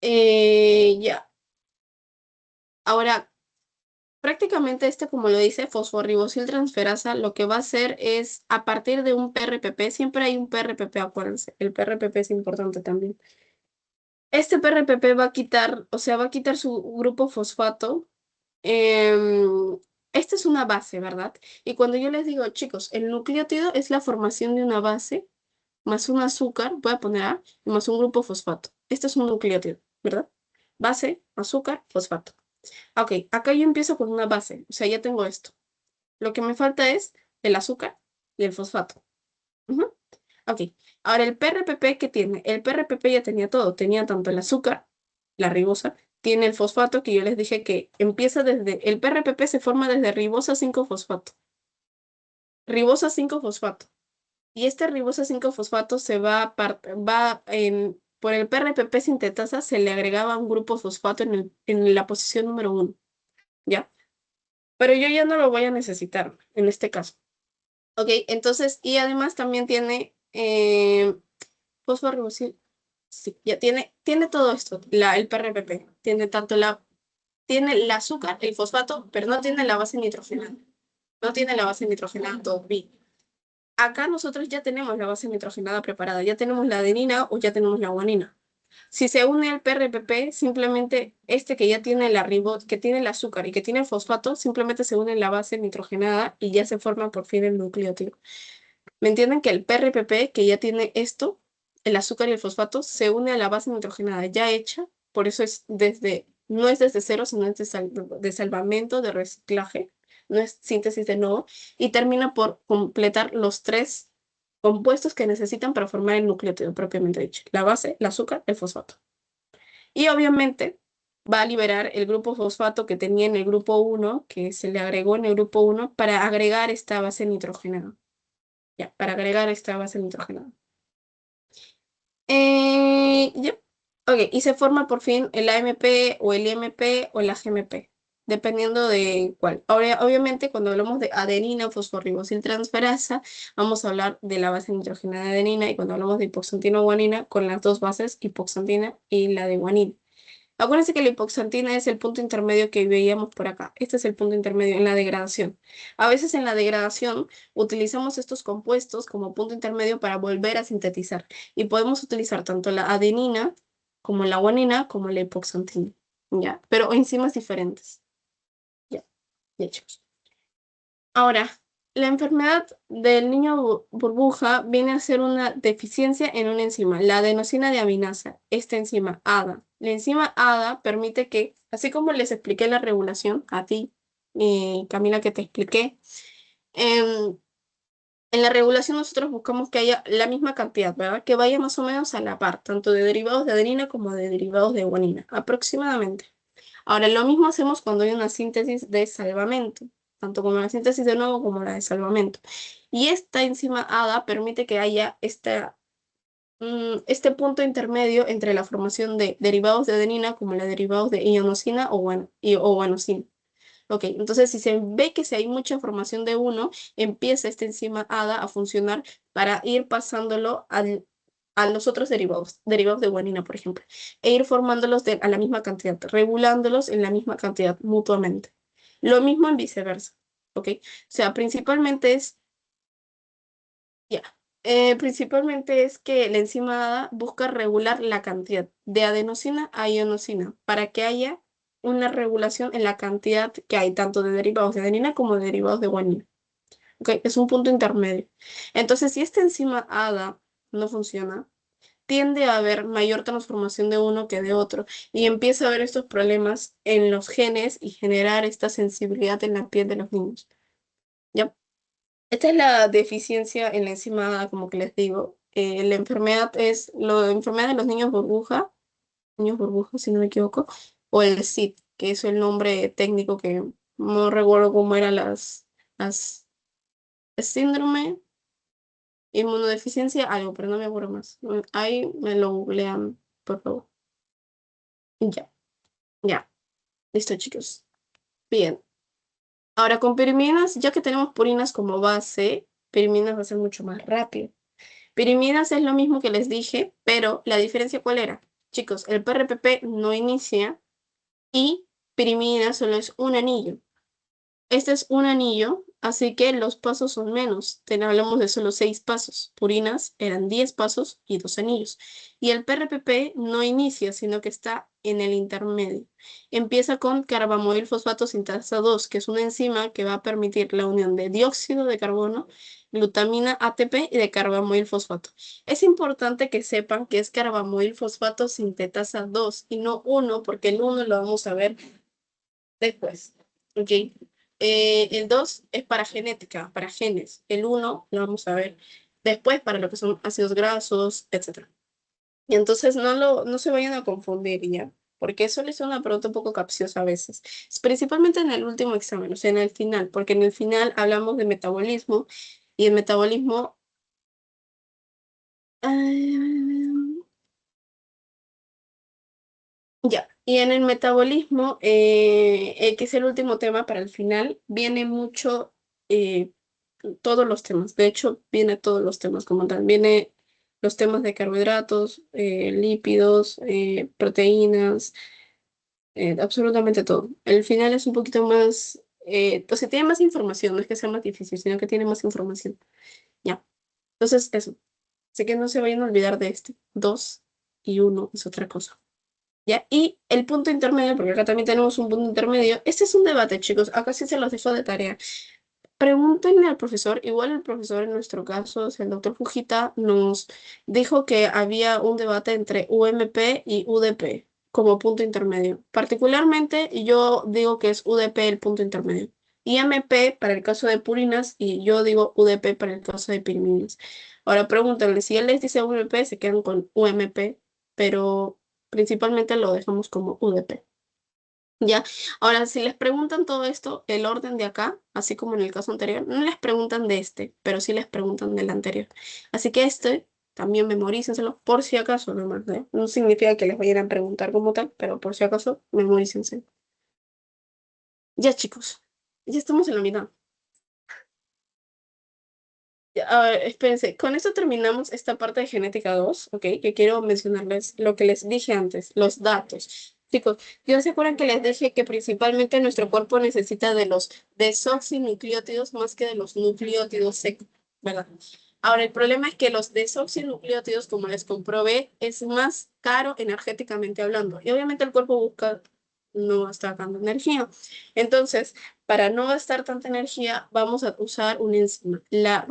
A: Ya, ahora, prácticamente este, como lo dice, fosforribosiltransferasa, lo que va a hacer es, a partir de un PRPP, siempre hay un PRPP, acuérdense, el PRPP es importante también. Este PRPP va a quitar, o sea, va a quitar su grupo fosfato. Esta es una base, ¿verdad? Y cuando yo les digo, chicos, el nucleótido es la formación de una base más un azúcar, voy a poner A, y más un grupo fosfato. Este es un nucleótido, ¿verdad? Base, azúcar, fosfato. Ok, acá yo empiezo con una base, o sea, ya tengo esto. Lo que me falta es el azúcar y el fosfato. Ujú. Ok, ahora el PRPP, ¿qué tiene? El PRPP ya tenía todo, tenía tanto el azúcar, la ribosa, tiene el fosfato que yo les dije que empieza desde, el PRPP se forma desde ribosa 5-fosfato, ribosa 5-fosfato. Y este ribosa 5-fosfato se por el PRPP sintetasa se le agregaba un grupo fosfato en la posición número 1, ¿ya? Pero yo ya no lo voy a necesitar en este caso. Ok, entonces, y además también tiene fosforribosil. Sí, ya tiene todo esto, el PRPP. Tiene tanto tiene el azúcar, el fosfato, pero no tiene la base nitrogenada. No tiene la base nitrogenada todo bien. Acá nosotros ya tenemos la base nitrogenada preparada, ya tenemos la adenina o ya tenemos la guanina. Si se une al PRPP, simplemente este que ya tiene que tiene el azúcar y que tiene el fosfato, simplemente se une en la base nitrogenada y ya se forma por fin el nucleótido. ¿Me entienden? Que el PRPP, que ya tiene esto, el azúcar y el fosfato, se une a la base nitrogenada ya hecha, por eso no es desde cero, sino es de salvamento, de reciclaje, no es síntesis de nuevo, y termina por completar los tres compuestos que necesitan para formar el nucleótido propiamente dicho, la base, el azúcar, el fosfato. Y obviamente va a liberar el grupo fosfato que tenía en el grupo uno, que se le agregó en el grupo uno, para agregar esta base nitrogenada. Ya, para agregar esta base nitrogenada. Ya. Ok, y se forma por fin el AMP o el IMP o la GMP, dependiendo de cuál. Ahora, obviamente, cuando hablamos de adenina fosforribosiltransferasa, vamos a hablar de la base nitrogenada de adenina, y cuando hablamos de hipoxantina o guanina, con las dos bases, hipoxantina y la de guanina. Acuérdense que la hipoxantina es el punto intermedio que veíamos por acá. Este es el punto intermedio en la degradación. A veces en la degradación utilizamos estos compuestos como punto intermedio para volver a sintetizar. Y podemos utilizar tanto la adenina como la guanina como la hipoxantina. ¿Ya? Pero enzimas diferentes. Ya, ya chicos. Ahora, la enfermedad del niño burbuja viene a ser una deficiencia en una enzima, la adenosina deaminasa, esta enzima ADA. La enzima ADA permite que, así como les expliqué la regulación a ti, Camila, que te expliqué, em, en la regulación nosotros buscamos que haya la misma cantidad, ¿verdad? Que vaya más o menos a la par, tanto de derivados de adenina como de derivados de guanina, aproximadamente. Ahora, lo mismo hacemos cuando hay una síntesis de salvamento, tanto como la síntesis de nuevo como la de salvamento. Y esta enzima ADA permite que haya este punto intermedio entre la formación de derivados de adenina como los derivados de ionosina o guanosina. Ok, entonces si se ve que si hay mucha formación de uno, empieza esta enzima ADA a funcionar para ir pasándolo a los otros derivados de guanina, por ejemplo, e ir formándolos a la misma cantidad, regulándolos en la misma cantidad mutuamente. Lo mismo en viceversa, ¿ok? O sea, ya, principalmente es que la enzima ADA busca regular la cantidad de adenosina a ionosina para que haya una regulación en la cantidad que hay tanto de derivados de adenina como de derivados de guanina. ¿Ok? Es un punto intermedio. Entonces, si esta enzima ADA no funciona, tiende a haber mayor transformación de uno que de otro y empieza a haber estos problemas en los genes y generar esta sensibilidad en la piel de los niños. ¿Ya? Esta es la deficiencia en la enzima A, como que les digo. La enfermedad es la enfermedad de los niños burbuja, si no me equivoco, o el SID, que es el nombre técnico que no recuerdo cómo eran las síndrome, inmunodeficiencia, algo, pero no me acuerdo más. Ahí me lo googlean, por favor. Ya, ya, listo, chicos. Bien. Ahora con piriminas, ya que tenemos purinas como base, piriminas va a ser mucho más rápido. Pirimidas es lo mismo que les dije, pero la diferencia ¿cuál era? Chicos, el PRPP no inicia y pirimidina solo es un anillo. Este es un anillo, así que los pasos son menos. Hablamos de solo 6 pasos. Purinas eran 10 pasos y 2 anillos. Y el PRPP no inicia, sino que está en el intermedio. Empieza con carbamoil fosfato sintasa 2, que es una enzima que va a permitir la unión de dióxido de carbono, glutamina ATP y de carbamoil fosfato. Es importante que sepan que es carbamoil fosfato sintetasa 2 y no uno, porque el uno lo vamos a ver después. ¿Ok? El 2 es para genética, para genes. El uno lo vamos a ver después para lo que son ácidos grasos, etcétera. Y entonces no se vayan a confundir ya, porque eso es una pregunta un poco capciosa a veces, principalmente en el último examen, o sea, en el final, porque en el final hablamos de metabolismo y el metabolismo... Ya, y en el metabolismo, que es el último tema para el final, viene mucho todos los temas. De hecho, viene todos los temas como tal. Viene los temas de carbohidratos, lípidos, proteínas, absolutamente todo. El final es un poquito más, o sea, tiene más información, no es que sea más difícil, sino que tiene más información. Ya, entonces eso. Así que no se vayan a olvidar de este. 2 y 1 es otra cosa. ¿Ya? Y el punto intermedio, porque acá también tenemos un punto intermedio. Este es un debate, chicos. Acá sí se los dejo de tarea. Pregúntenle al profesor, igual el profesor en nuestro caso, o sea, el doctor Fujita, nos dijo que había un debate entre UMP y UDP como punto intermedio. Particularmente, yo digo que es UDP el punto intermedio. IMP para el caso de purinas y yo digo UDP para el caso de piriminas. Ahora pregúntenle, si él les dice UMP, se quedan con UMP, pero principalmente lo dejamos como UDP. ¿Ya? Ahora, si les preguntan todo esto, el orden de acá, así como en el caso anterior, no les preguntan de este, pero sí les preguntan del anterior. Así que este también memorícenselo por si acaso nomás, ¿eh? No significa que les vayan a preguntar como tal, pero por si acaso, memorícense. Ya, chicos, ya estamos en la mitad. Ya, a ver, espérense, con esto terminamos esta parte de genética 2, ¿ok? Que quiero mencionarles lo que les dije antes, los datos. Chicos, ¿ya se acuerdan que les dije que principalmente nuestro cuerpo necesita de los desoxinucleótidos más que de los nucleótidos secos, ¿verdad? Ahora, el problema es que los desoxinucleótidos, como les comprobé, es más caro energéticamente hablando. Y obviamente el cuerpo busca no gastar tanta energía. Entonces, para no gastar tanta energía, vamos a usar una enzima, la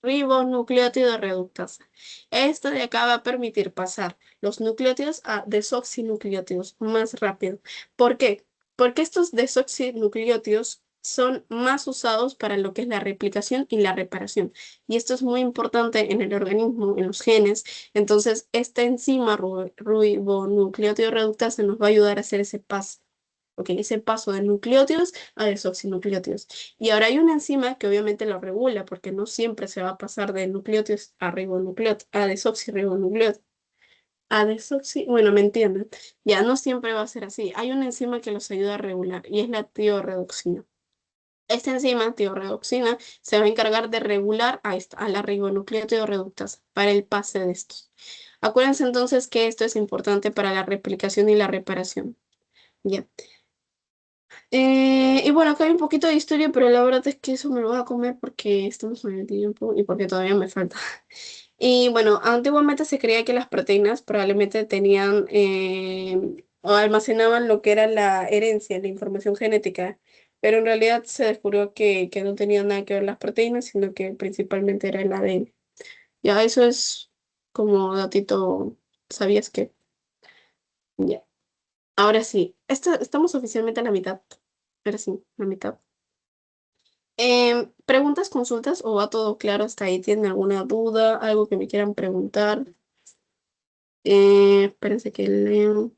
A: ribonucleótido reductasa. Esto de acá va a permitir pasar los nucleótidos a desoxinucleótidos más rápido. ¿Por qué? Porque estos desoxinucleótidos son más usados para lo que es la replicación y la reparación. Y esto es muy importante en el organismo, en los genes. Entonces, esta enzima ribonucleótido reductasa nos va a ayudar a hacer ese paso. Ok, ese paso de nucleótidos a desoxinucleótidos. Y ahora hay una enzima que obviamente lo regula, porque no siempre se va a pasar de nucleótidos a ribonucleótidos, a desoxirribonucleótidos. A desoxi, bueno, me entienden. Ya no siempre va a ser así. Hay una enzima que los ayuda a regular y es la tiorredoxina. Esta enzima, tiorredoxina, se va a encargar de regular a la ribonucleótido reductasa para el pase de estos. Acuérdense entonces que esto es importante para la replicación y la reparación. Ya. Y bueno, acá hay un poquito de historia, pero la verdad es que eso me lo voy a comer porque estamos en el tiempo y porque todavía me falta. Y bueno, antiguamente se creía que las proteínas probablemente tenían o almacenaban lo que era la herencia, la información genética, pero en realidad se descubrió que no tenían nada que ver las proteínas, sino que principalmente era el ADN. Ya, eso es como datito, ¿sabías que? Ya. Ahora sí, estamos oficialmente a la mitad. Ahora sí, la mitad. ¿Preguntas, consultas o va todo claro hasta ahí? ¿Tienen alguna duda? ¿Algo que me quieran preguntar? Espérense que leo.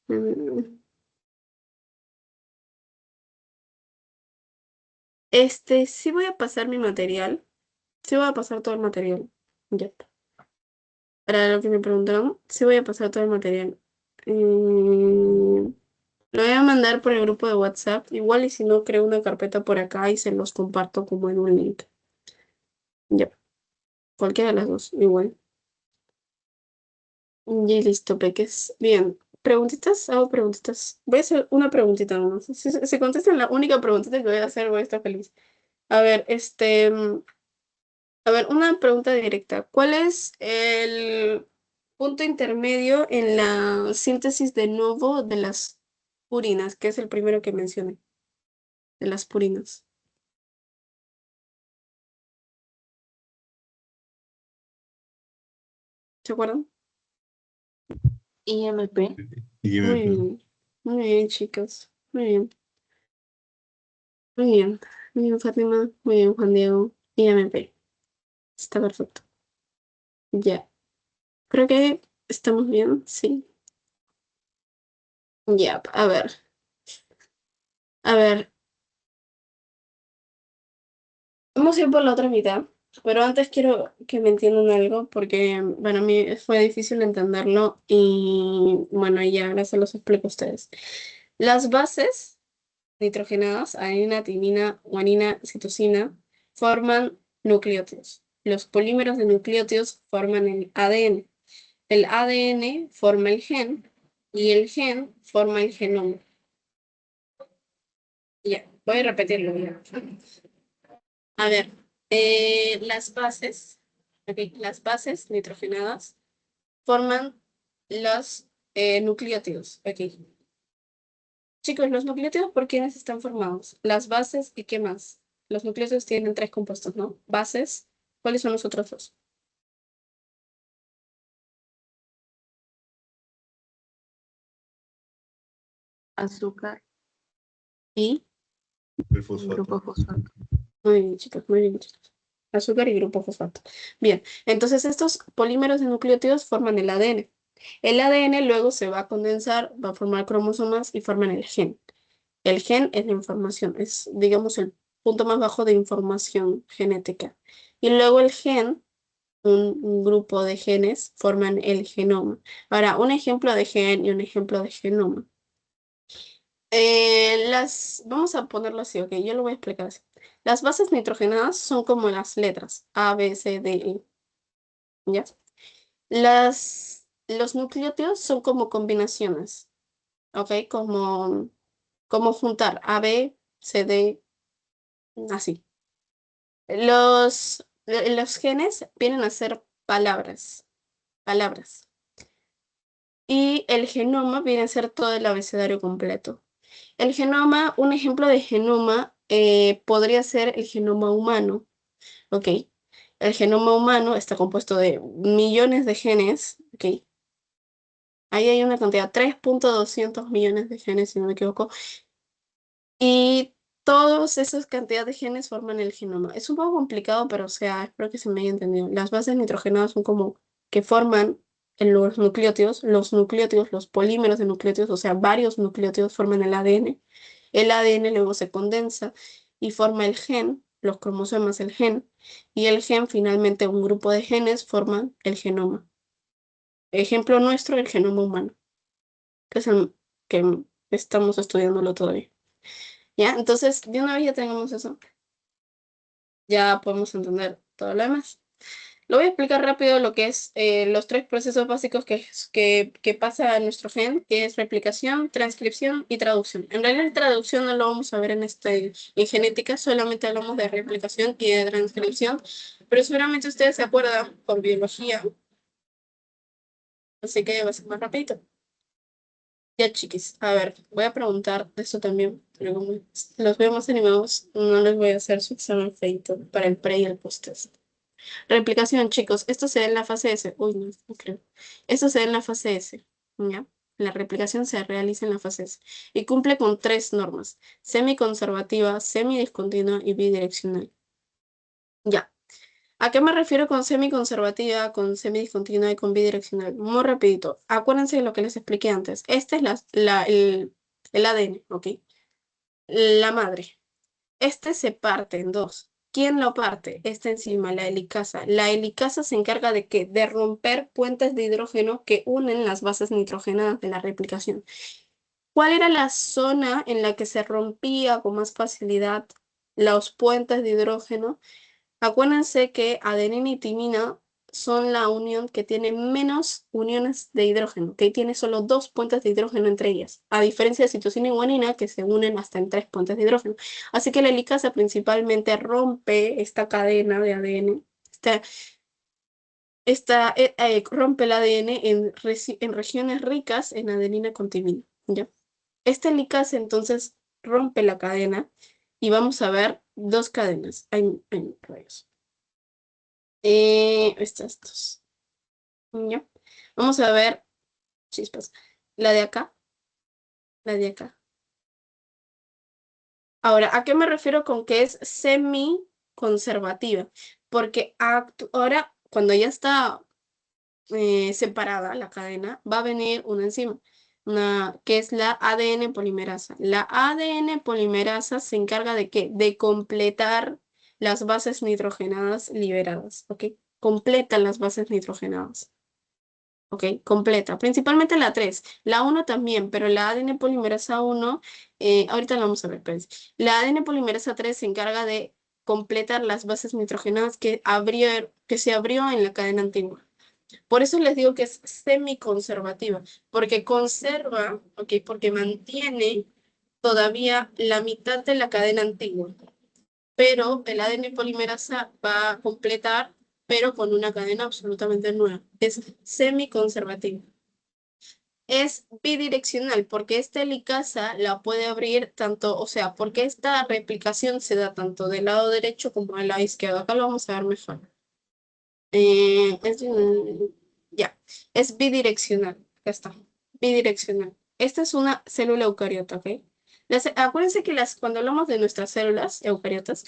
A: Mm, sí voy a pasar mi material. Sí voy a pasar todo el material. Ya. Para lo que me preguntaron, sí voy a pasar todo el material. Lo voy a mandar por el grupo de WhatsApp. Igual y si no, creo una carpeta por acá y se los comparto como en un link. Ya. Cualquiera de las dos, igual. Y listo, Peques. Bien. ¿Preguntitas? Hago preguntitas. Voy a hacer una preguntita nomás. Si contestan la única preguntita que voy a hacer, voy a estar feliz. A ver, a ver, una pregunta directa. ¿Cuál es el punto intermedio en la síntesis de nuevo de las purinas? Que es el primero que mencioné, de las purinas. ¿Se acuerdan?
B: IMP.
A: Muy
C: IMP.
A: bien. Muy bien, chicos. Muy bien. Muy bien. Muy bien, Fátima. Muy bien, Juan Diego. IMP. Está perfecto. Ya. Creo que estamos bien, sí. Ya, a ver. A ver. Vamos a ir por la otra mitad. Pero antes quiero que me entiendan algo porque para mí fue difícil entenderlo y bueno, ya ahora se los explico a ustedes. Las bases nitrogenadas, adenina, timina, guanina, citosina, forman nucleótidos. Los polímeros de nucleótidos forman el ADN. El ADN forma el gen y el gen forma el genoma. Ya, voy a repetirlo. Ya. A ver, las bases nitrogenadas forman los nucleótidos. Ok. Chicos, los nucleótidos, ¿por quiénes están formados? Las bases y ¿qué más? Los nucleótidos tienen tres compuestos, ¿no? Bases. ¿Cuáles son los otros dos?
B: Azúcar
A: Y
C: El
B: grupo
C: fosfato.
B: fosfato.
A: muy bien, chicos, muy bien, chicos. Azúcar y grupo fosfato. Bien, entonces estos polímeros de nucleótidos forman el ADN. El ADN luego se va a condensar, va a formar cromosomas y forman el gen. El gen es la información, es, digamos, el punto más bajo de información genética. Y luego el gen, un grupo de genes, forman el genoma. Ahora, un ejemplo de gen y un ejemplo de genoma. Vamos a ponerlo así, ok, yo lo voy a explicar así. Las bases nitrogenadas son como las letras A, B, C, D, E, ¿ya? Los nucleótidos son como combinaciones, ¿ok? Como juntar A, B, C, D, así. Los genes vienen a ser palabras. Y el genoma viene a ser todo el abecedario completo. El genoma, un ejemplo de genoma podría ser el genoma humano, ¿ok? El genoma humano está compuesto de millones de genes, ¿ok? Ahí hay una cantidad, 3.200 millones de genes, si no me equivoco. Y todas esas cantidades de genes forman el genoma. Es un poco complicado, pero o sea, espero que se me haya entendido. Las bases nitrogenadas son como que forman en los nucleótidos, los polímeros de nucleótidos, o sea, varios nucleótidos forman el ADN. El ADN luego se condensa y forma el gen, los cromosomas, el gen, y el gen finalmente un grupo de genes forman el genoma. Ejemplo nuestro, el genoma humano, que es el que estamos estudiándolo todavía. ¿Ya? Entonces, de una vez ya tenemos eso, ya podemos entender todo lo demás. Lo voy a explicar rápido lo que es los tres procesos básicos que pasa en nuestro gen, que es replicación, transcripción y traducción. En realidad, traducción no lo vamos a ver en genética, solamente hablamos de replicación y de transcripción, pero seguramente ustedes se acuerdan por biología, así que va a ser más rapidito. Ya, chiquis, a ver, voy a preguntar de eso también, pero como los veo más animados, no les voy a hacer su examen feito para el pre y el post-test. Replicación, chicos, esto se da en la fase S. Uy, no, no creo. Esto se da en la fase S, ¿ya? La replicación se realiza en la fase S y cumple con tres normas: semiconservativa, semidiscontinua y bidireccional. Ya. ¿A qué me refiero con semiconservativa, con semidiscontinua y con bidireccional? Muy rapidito. Acuérdense de lo que les expliqué antes. Este es el ADN, ¿ok? La madre. Este se parte en dos. ¿Quién lo parte? Esta enzima, la helicasa. La helicasa se encarga de qué? De romper puentes de hidrógeno que unen las bases nitrogenadas de la replicación. ¿Cuál era la zona en la que se rompía con más facilidad los puentes de hidrógeno? Acuérdense que adenina y timina son la unión que tiene menos uniones de hidrógeno, que tiene solo dos puentes de hidrógeno entre ellas, a diferencia de citosina y guanina, que se unen hasta en tres puentes de hidrógeno. Así que la helicasa principalmente rompe esta cadena de ADN, rompe el ADN en regiones ricas en adenina con timina, ¿ya? Esta helicasa entonces rompe la cadena y vamos a ver dos cadenas. Hay rayos. Estas dos. ¿Ya? Vamos a ver, chispas. La de acá, la de acá. Ahora, ¿a qué me refiero con que es semi-conservativa? Porque ahora, cuando ya está separada la cadena, va a venir una enzima, que es la ADN polimerasa. La ADN polimerasa se encarga de qué? De completar las bases nitrogenadas liberadas, ¿ok? Completa las bases nitrogenadas. ¿Ok? Completa, principalmente la 3, la uno también, pero la ADN polimerasa 1, ahorita la vamos a ver, espérense. La ADN polimerasa 3 se encarga de completar las bases nitrogenadas que se abrió en la cadena antigua. Por eso les digo que es semiconservativa, porque conserva, ¿ok? Porque mantiene todavía la mitad de la cadena antigua, pero el ADN polimerasa va a completar, pero con una cadena absolutamente nueva. Es semiconservativa. Es bidireccional, porque esta helicasa la puede abrir tanto, o sea, porque esta replicación se da tanto del lado derecho como del lado izquierdo. Acá lo vamos a ver mejor. Ya, es bidireccional. Acá está, bidireccional. Esta es una célula eucariota, ¿ok? Acuérdense que cuando hablamos de nuestras células eucariotas,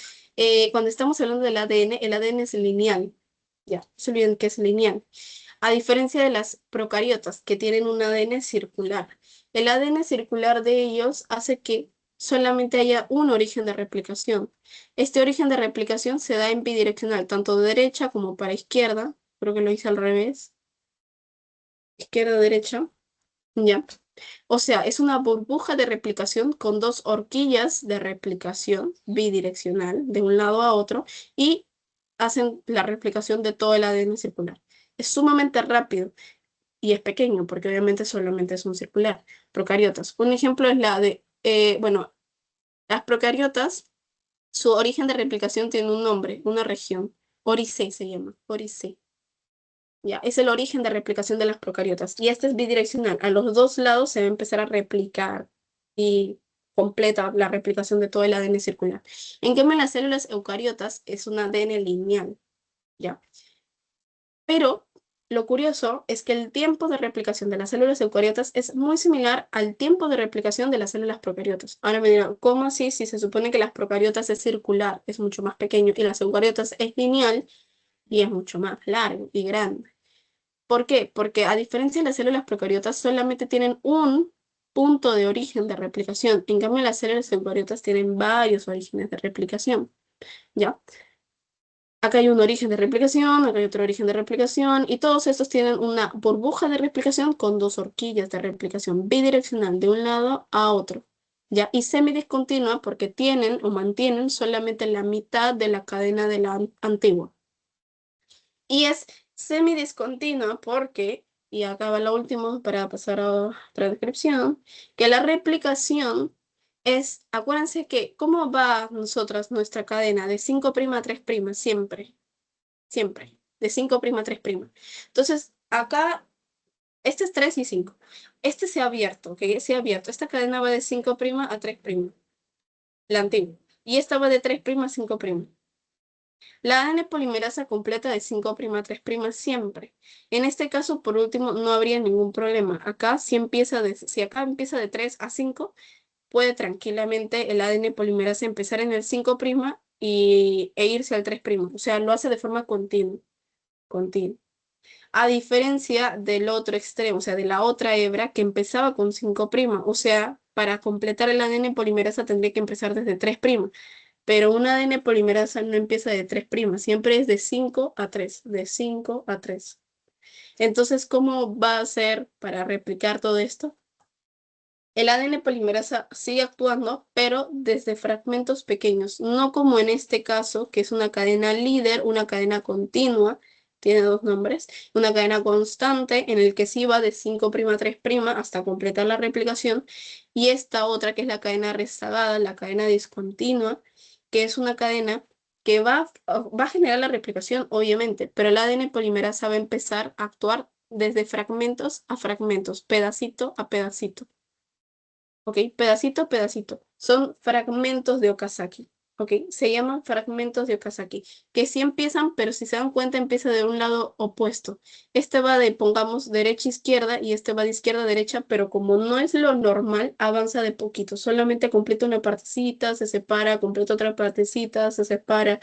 A: cuando estamos hablando del ADN, el ADN es lineal. Ya, no se olviden que es lineal. A diferencia de las procariotas, que tienen un ADN circular. El ADN circular de ellos hace que solamente haya un origen de replicación. Este origen de replicación se da en bidireccional, tanto de derecha como para izquierda. Creo que lo hice al revés. Izquierda, derecha. Ya. O sea, es una burbuja de replicación con dos horquillas de replicación bidireccional de un lado a otro y hacen la replicación de todo el ADN circular. Es sumamente rápido y es pequeño porque obviamente solamente es un circular. Procariotas. Un ejemplo es bueno, las procariotas, su origen de replicación tiene un nombre, una región. Oricé se llama, Oricé. Ya, es el origen de replicación de las procariotas. Y este es bidireccional. A los dos lados se va a empezar a replicar y completa la replicación de todo el ADN circular. En cambio, en las células eucariotas es un ADN lineal. ¿Ya? Pero lo curioso es que el tiempo de replicación de las células eucariotas es muy similar al tiempo de replicación de las células procariotas. Ahora me dirán, ¿cómo así? Si se supone que las procariotas es circular, es mucho más pequeño, y las eucariotas es lineal y es mucho más largo y grande. ¿Por qué? Porque a diferencia de las células procariotas, solamente tienen un punto de origen de replicación. En cambio, las células eucariotas tienen varios orígenes de replicación. ¿Ya? Acá hay un origen de replicación, acá hay otro origen de replicación, y todos estos tienen una burbuja de replicación con dos horquillas de replicación bidireccional de un lado a otro. ¿Ya? Y semidiscontinua porque tienen o mantienen solamente la mitad de la cadena de la antigua. Y es semidiscontinua porque, y acá va lo último para pasar a otra descripción, que la replicación es, acuérdense que, ¿cómo va nosotras nuestra cadena? De 5' a 3', siempre, siempre, de 5' a 3'. Entonces, acá, este es 3 y 5. Este se ha abierto, ¿ok? Se ha abierto. Esta cadena va de 5' a 3', la antigua. Y esta va de 3' a 5'. La ADN polimerasa completa de 5' a 3' siempre. En este caso, por último, no habría ningún problema. Acá, si acá empieza de 3 a 5, puede tranquilamente el ADN polimerasa empezar en el 5' e irse al 3'. O sea, lo hace de forma continua. Continua. A diferencia del otro extremo, o sea, de la otra hebra que empezaba con 5'. O sea, para completar el ADN polimerasa tendría que empezar desde 3'. Pero un ADN polimerasa no empieza de 3', siempre es de 5 a 3, de 5 a 3. Entonces, ¿cómo va a ser para replicar todo esto? El ADN polimerasa sigue actuando, pero desde fragmentos pequeños, no como en este caso, que es una cadena líder, una cadena continua, tiene dos nombres, una cadena constante en el que sí va de 5' a 3' hasta completar la replicación, y esta otra que es la cadena rezagada, la cadena discontinua, que es una cadena que va a generar la replicación, obviamente, pero el ADN polimerasa va a empezar a actuar desde fragmentos a fragmentos, pedacito a pedacito. ¿Ok? Pedacito a pedacito. Son fragmentos de Okazaki. ¿Ok? Se llaman fragmentos de Okazaki, que sí empiezan, pero si se dan cuenta, empieza de un lado opuesto. Este va de, pongamos, derecha a izquierda y este va de izquierda a derecha, pero como no es lo normal, avanza de poquito. Solamente completa una partecita, se separa, completa otra partecita, se separa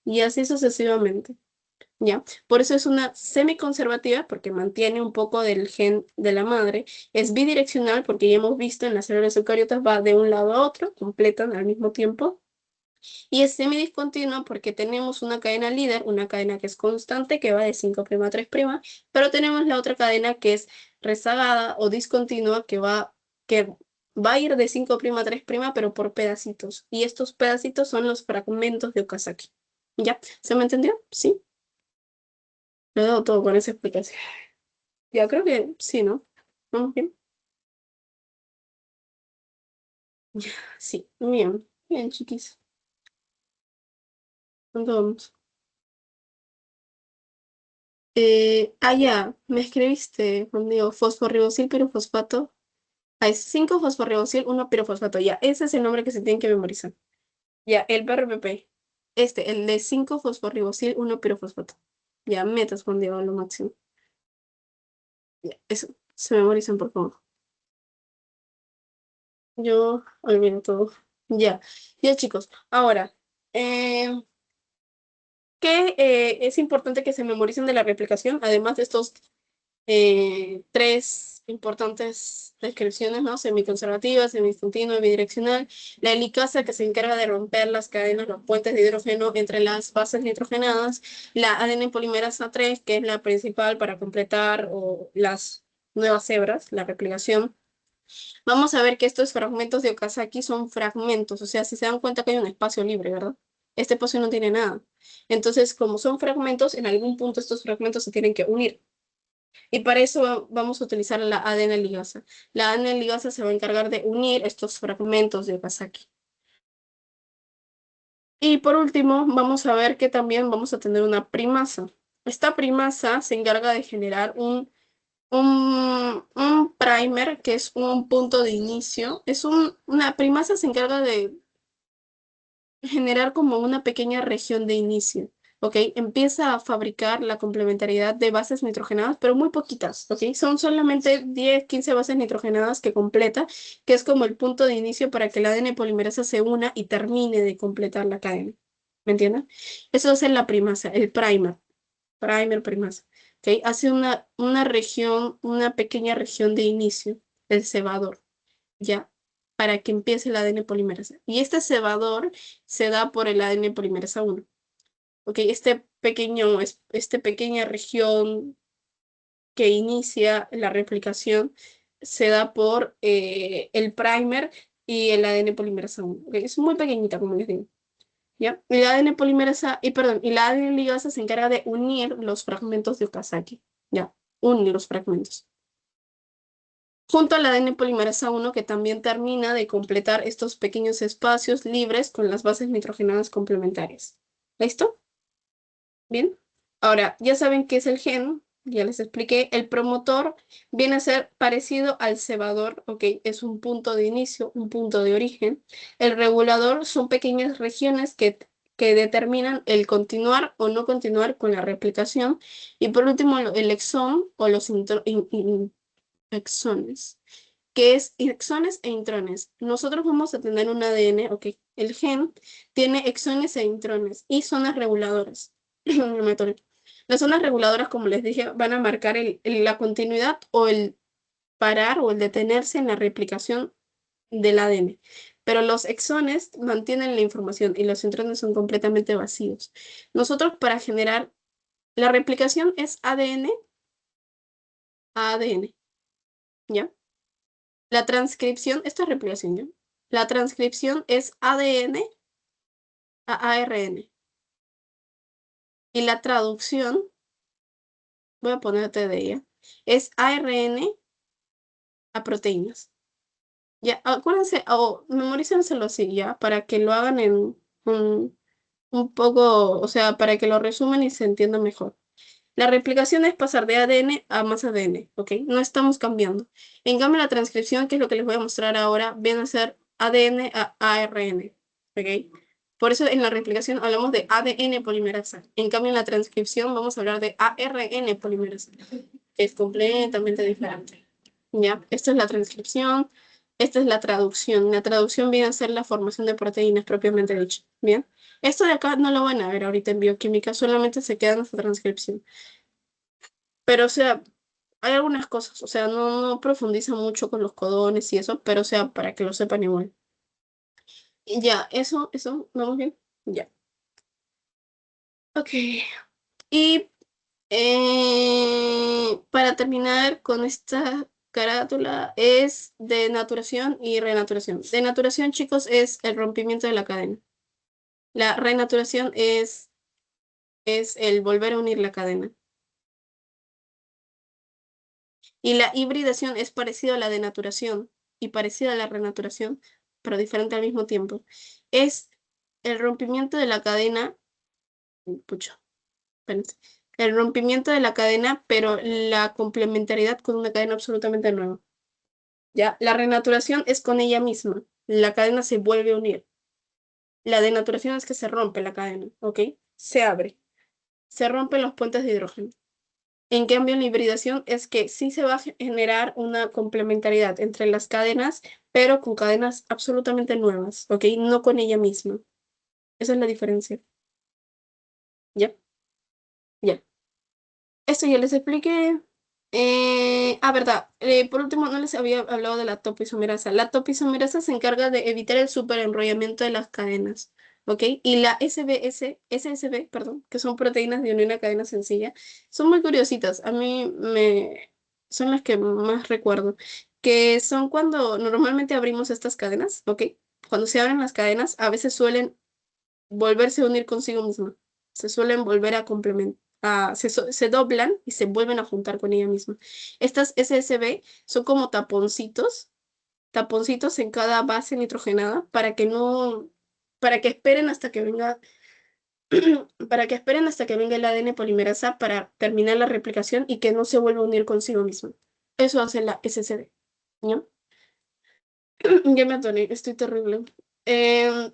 A: y así sucesivamente. ¿Ya? Por eso es una semiconservativa, porque mantiene un poco del gen de la madre. Es bidireccional, porque ya hemos visto en las células eucariotas va de un lado a otro, completan al mismo tiempo. Y es semidiscontinua porque tenemos una cadena líder, una cadena que es constante, que va de 5' a 3', pero tenemos la otra cadena que es rezagada o discontinua, que Va a ir de 5' a 3', pero por pedacitos. Y estos pedacitos son los fragmentos de Okazaki. ¿Ya? ¿Se me entendió? Sí. Lo he dado todo con esa explicación. Ya creo que sí, ¿no? ¿Vamos bien? Sí, bien. Bien, chiquis. ¿Dónde vamos? Ya, me escribiste conmigo fosforribosil pirofosfato. Hay 5 fosforribosil, 1 pirofosfato. Ya, ese es el nombre que se tiene que memorizar. Ya, el PRPP. El de 5 fosforribosil, 1 pirofosfato. Ya, metas conmigo lo máximo. Ya, eso. Se memorizan, por favor. Yo olvido todo. Ya, ya, chicos. Ahora, eh, ¿qué es importante que se memoricen de la replicación? Además de estos tres importantes descripciones, ¿no? Semiconservativa, semidiscontinua, bidireccional. La helicasa que se encarga de romper las cadenas, los puentes de hidrógeno entre las bases nitrogenadas. La ADN polimerasa 3, que es la principal para completar las nuevas hebras, la replicación. Vamos a ver que estos fragmentos de Okazaki son fragmentos, o sea, si se dan cuenta que hay un espacio libre, ¿verdad? Este espacio no tiene nada. Entonces, como son fragmentos, en algún punto estos fragmentos se tienen que unir. Y para eso vamos a utilizar la ADN ligasa. La ADN ligasa se va a encargar de unir estos fragmentos de Okazaki. Y por último, vamos a ver que también vamos a tener una primasa. Esta primasa se encarga de generar un primer, que es un punto de inicio. Una primasa se encarga de generar como una pequeña región de inicio, ¿ok? Empieza a fabricar la complementariedad de bases nitrogenadas, pero muy poquitas, ¿ok? Son solamente 10, 15 bases nitrogenadas que completa, que es como el punto de inicio para que la ADN polimerasa se una y termine de completar la cadena. ¿Me entienden? Eso es la primasa, el primasa, ¿ok? Hace una región, una pequeña región de inicio, el cebador. ¿Ya? Para que empiece el ADN polimerasa. Y este cebador se da por el ADN polimerasa 1. ¿Ok? Este pequeña región que inicia la replicación se da por el primer y el ADN polimerasa 1. ¿Ok? Es muy pequeñita, como les digo. ¿Ya? El ADN polimerasa, y la ADN ligasa se encarga de unir los fragmentos de Okazaki. ¿Ya? Unir los fragmentos junto al ADN polimerasa 1 que también termina de completar estos pequeños espacios libres con las bases nitrogenadas complementarias. ¿Listo? Bien. Ahora, ya saben qué es el gen, ya les expliqué. El promotor viene a ser parecido al cebador, ¿ok? Es un punto de inicio, un punto de origen. El regulador son pequeñas regiones que determinan el continuar o no continuar con la replicación. Y por último, el exón o los exones, que es exones e intrones. Nosotros vamos a tener un ADN, ok, el gen tiene exones e intrones y zonas reguladoras. Las zonas reguladoras, como les dije, van a marcar la continuidad o el parar o el detenerse en la replicación del ADN. Pero los exones mantienen la información y los intrones son completamente vacíos. Nosotros para generar la replicación es ADN a ADN, ¿ya? La transcripción, esto es replicación, ¿ya? La transcripción es ADN a ARN. Y la traducción, voy a ponerte de ella, es ARN a proteínas. Ya, acuérdense, o memorícenselo así, ya, para que lo hagan en un poco, o sea, para que lo resuman y se entienda mejor. La replicación es pasar de ADN a más ADN, ¿ok? No estamos cambiando. En cambio, la transcripción, que es lo que les voy a mostrar ahora, viene a ser ADN a ARN, ¿ok? Por eso en la replicación hablamos de ADN polimerasa. En cambio, en la transcripción vamos a hablar de ARN polimerasa, que es completamente diferente. ¿Ya? Esta es la transcripción, esta es la traducción. La traducción viene a ser la formación de proteínas propiamente dicha. ¿Bien? Esto de acá no lo van a ver ahorita en bioquímica, solamente se queda en esta transcripción. Pero, o sea, hay algunas cosas, o sea, no profundiza mucho con los codones y eso, pero, o sea, para que lo sepan igual. Y ya, ¿vamos bien? Ya. Ok. Y para terminar con esta Carátula es denaturación y renaturación. Denaturación, chicos, es el rompimiento de la cadena. La renaturación es el volver a unir la cadena. Y la hibridación es parecida a la denaturación y parecida a la renaturación, pero diferente al mismo tiempo. Es el rompimiento de la cadena, pucha, espérense. El rompimiento de la cadena, pero la complementariedad con una cadena absolutamente nueva. ¿Ya? La renaturación es con ella misma. La cadena se vuelve a unir. La denaturación es que se rompe la cadena, ¿ok? Se abre. Se rompen los puentes de hidrógeno. En cambio, en la hibridación es que sí se va a generar una complementariedad entre las cadenas, pero con cadenas absolutamente nuevas, ¿ok? No con ella misma. Esa es la diferencia. ¿Ya? Ya. Esto ya les expliqué. Verdad. Por último, no les había hablado de la topoisomerasa. La topoisomerasa se encarga de evitar el superenrollamiento de las cadenas. ¿Ok? Y la SSB, perdón, que son proteínas de una cadena sencilla, son muy curiositas. Son las que más recuerdo. Que son cuando normalmente abrimos estas cadenas, ¿ok? Cuando se abren las cadenas, a veces suelen volverse a unir consigo misma. Se suelen volver a complementar, se doblan y se vuelven a juntar con ella misma. Estas SSB son como taponcitos en cada base nitrogenada para que esperen hasta que venga, para que esperen hasta que venga el ADN polimerasa para terminar la replicación y que no se vuelva a unir consigo misma. Eso hace la SSB. ¿No? Ya me atoné, estoy terrible. Em,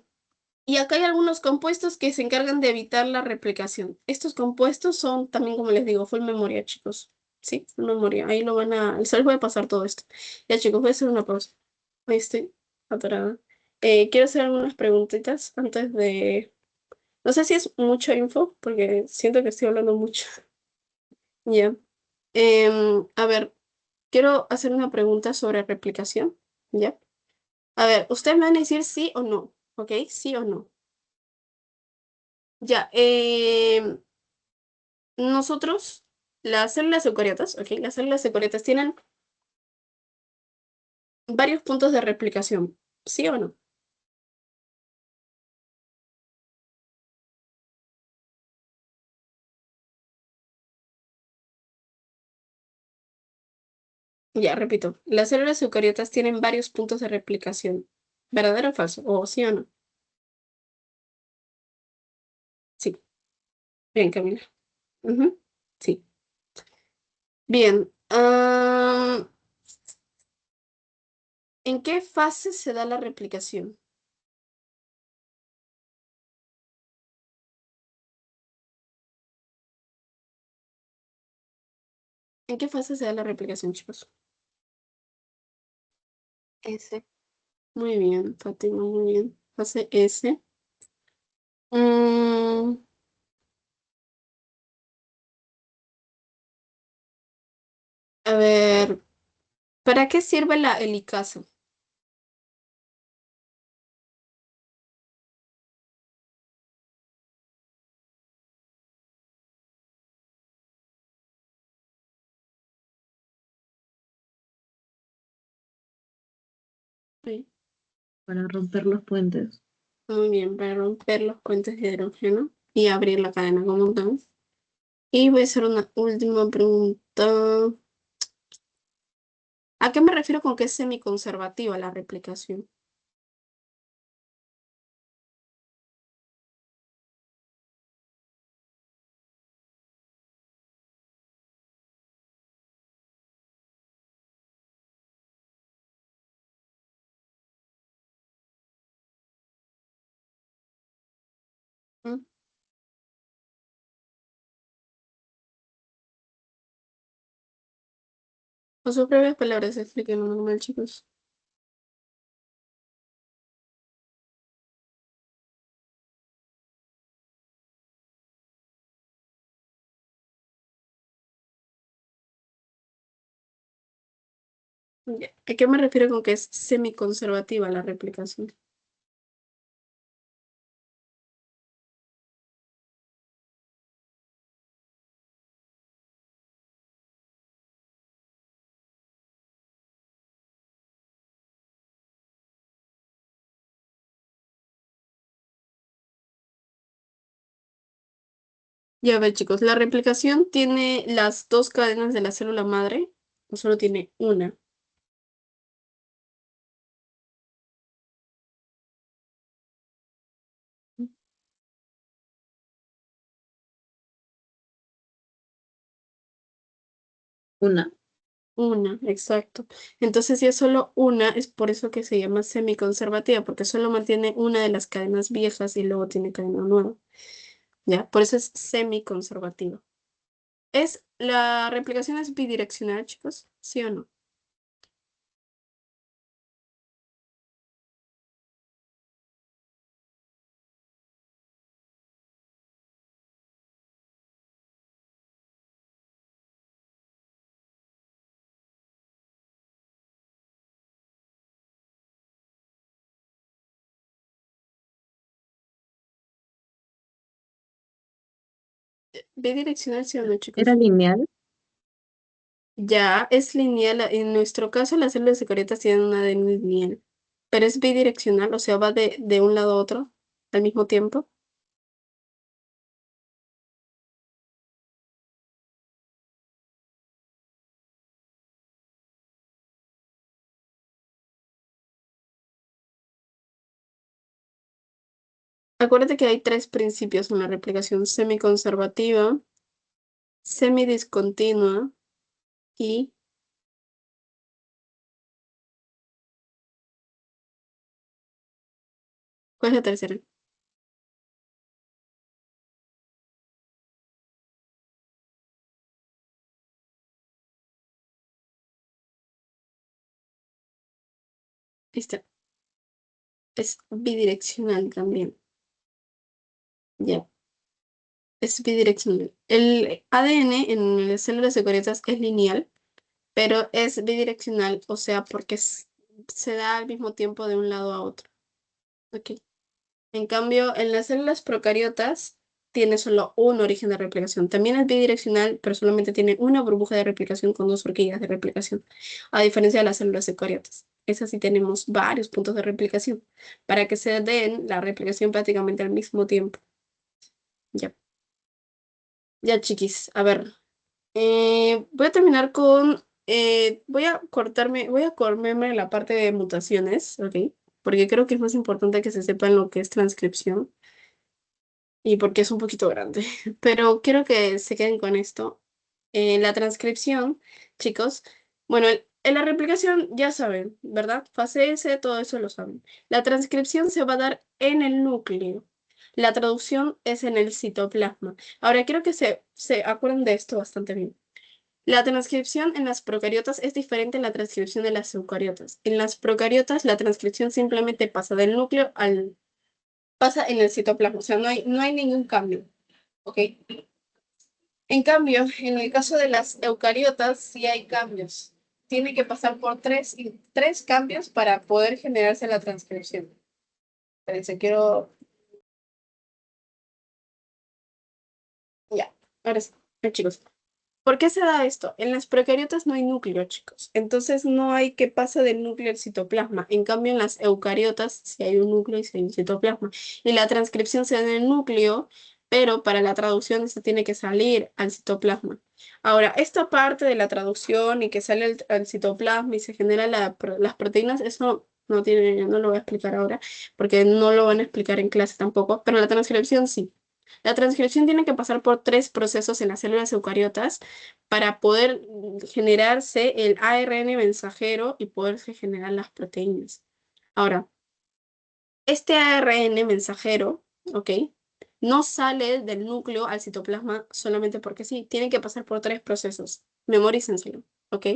A: Y acá hay algunos compuestos que se encargan de evitar la replicación. Estos compuestos son también, como les digo, full memoria, chicos. Sí, full memoria. Ahí se les voy a pasar todo esto. Ya, chicos, voy a hacer una pausa. Ahí estoy atorada. Quiero hacer algunas preguntitas antes de... No sé si es mucha info, porque siento que estoy hablando mucho. Ya. A ver, quiero hacer una pregunta sobre replicación. ¿Ya? A ver, ustedes me van a decir sí o no. ¿Ok? Sí o no. Ya. Nosotros, las células eucariotas, ¿ok? Las células eucariotas tienen varios puntos de replicación, ¿sí o no? Ya, repito, las células eucariotas tienen varios puntos de replicación. ¿Verdadero o falso? ¿O sí o no? Sí. Bien, Camila. Ujú, sí. Bien. ¿En qué fase se da la replicación? ¿En qué fase se da la replicación, chicos? S. Muy bien, Fátima, muy bien. Fase S. Mm, a ver, ¿para qué sirve la helicasa? Sí.
B: para romper los puentes.
A: Muy bien, para romper los puentes de hidrógeno y abrir la cadena como tal. Y voy a hacer una última pregunta. ¿A qué me refiero con que es semiconservativa la replicación? ¿Mm? Con sus propias palabras, explíquenlo normal, chicos. Ya. ¿A qué me refiero con que es semiconservativa la replicación? Ya ver, chicos, ¿la replicación tiene las dos cadenas de la célula madre o solo tiene una?
B: Una.
A: Una, exacto. Entonces, si es solo una, es por eso que se llama semiconservativa, porque solo mantiene una de las cadenas viejas y luego tiene cadena nueva. ¿Ya? Por eso es semiconservativa. ¿La replicación es bidireccional, chicos? ¿Sí o no? Bidireccional, ¿sí o no,
B: ¿Era
A: chicos?
B: lineal?
A: Ya, es lineal. En nuestro caso, las células eucariotas tienen una ADN lineal, pero es bidireccional, o sea, va de un lado a otro al mismo tiempo. Acuérdate que hay tres principios en la replicación: semiconservativa, semidiscontinua y ¿cuál es la tercera? Esta es bidireccional también. Ya, es bidireccional. El ADN en las células eucariotas es lineal, pero es bidireccional, o sea, porque se da al mismo tiempo de un lado a otro. Ok. En cambio, en las células procariotas tiene solo un origen de replicación. También es bidireccional, pero solamente tiene una burbuja de replicación con dos horquillas de replicación, a diferencia de las células eucariotas. Esas sí tenemos varios puntos de replicación para que se den la replicación prácticamente al mismo tiempo. Ya, ya chiquis. A ver, voy a terminar con, voy a comerme la parte de mutaciones, ¿ok? Porque creo que es más importante que se sepan lo que es transcripción y porque es un poquito grande. Pero quiero que se queden con esto. La transcripción, chicos, bueno, en la replicación ya saben, ¿verdad? Fase S, todo eso lo saben. La transcripción se va a dar en el núcleo. La traducción es en el citoplasma. Ahora quiero que se acuerden de esto bastante bien. La transcripción en las procariotas es diferente a la transcripción de las eucariotas. En las procariotas, la transcripción simplemente pasa del núcleo al pasa en el citoplasma, o sea, no hay ningún cambio, ¿ok? En cambio, en el caso de las eucariotas, sí hay cambios. Tiene que pasar por tres cambios para poder generarse la transcripción. Espérense, quiero... Ya, ahora sí, chicos. ¿Por qué se da esto? En las procariotas no hay núcleo, chicos. Entonces no hay que pase del núcleo al citoplasma. En cambio, en las eucariotas sí hay un núcleo y sí hay un citoplasma. Y la transcripción se da en el núcleo, pero para la traducción se tiene que salir al citoplasma. Ahora, esta parte de la traducción y que sale al citoplasma y se generan las proteínas, eso no lo voy a explicar ahora, porque no lo van a explicar en clase tampoco, pero la transcripción sí. La transcripción tiene que pasar por tres procesos en las células eucariotas para poder generarse el ARN mensajero y poderse generar las proteínas. Ahora, este ARN mensajero, ¿ok? No sale del núcleo al citoplasma solamente porque sí, tiene que pasar por tres procesos. Memorícenselo, ¿ok?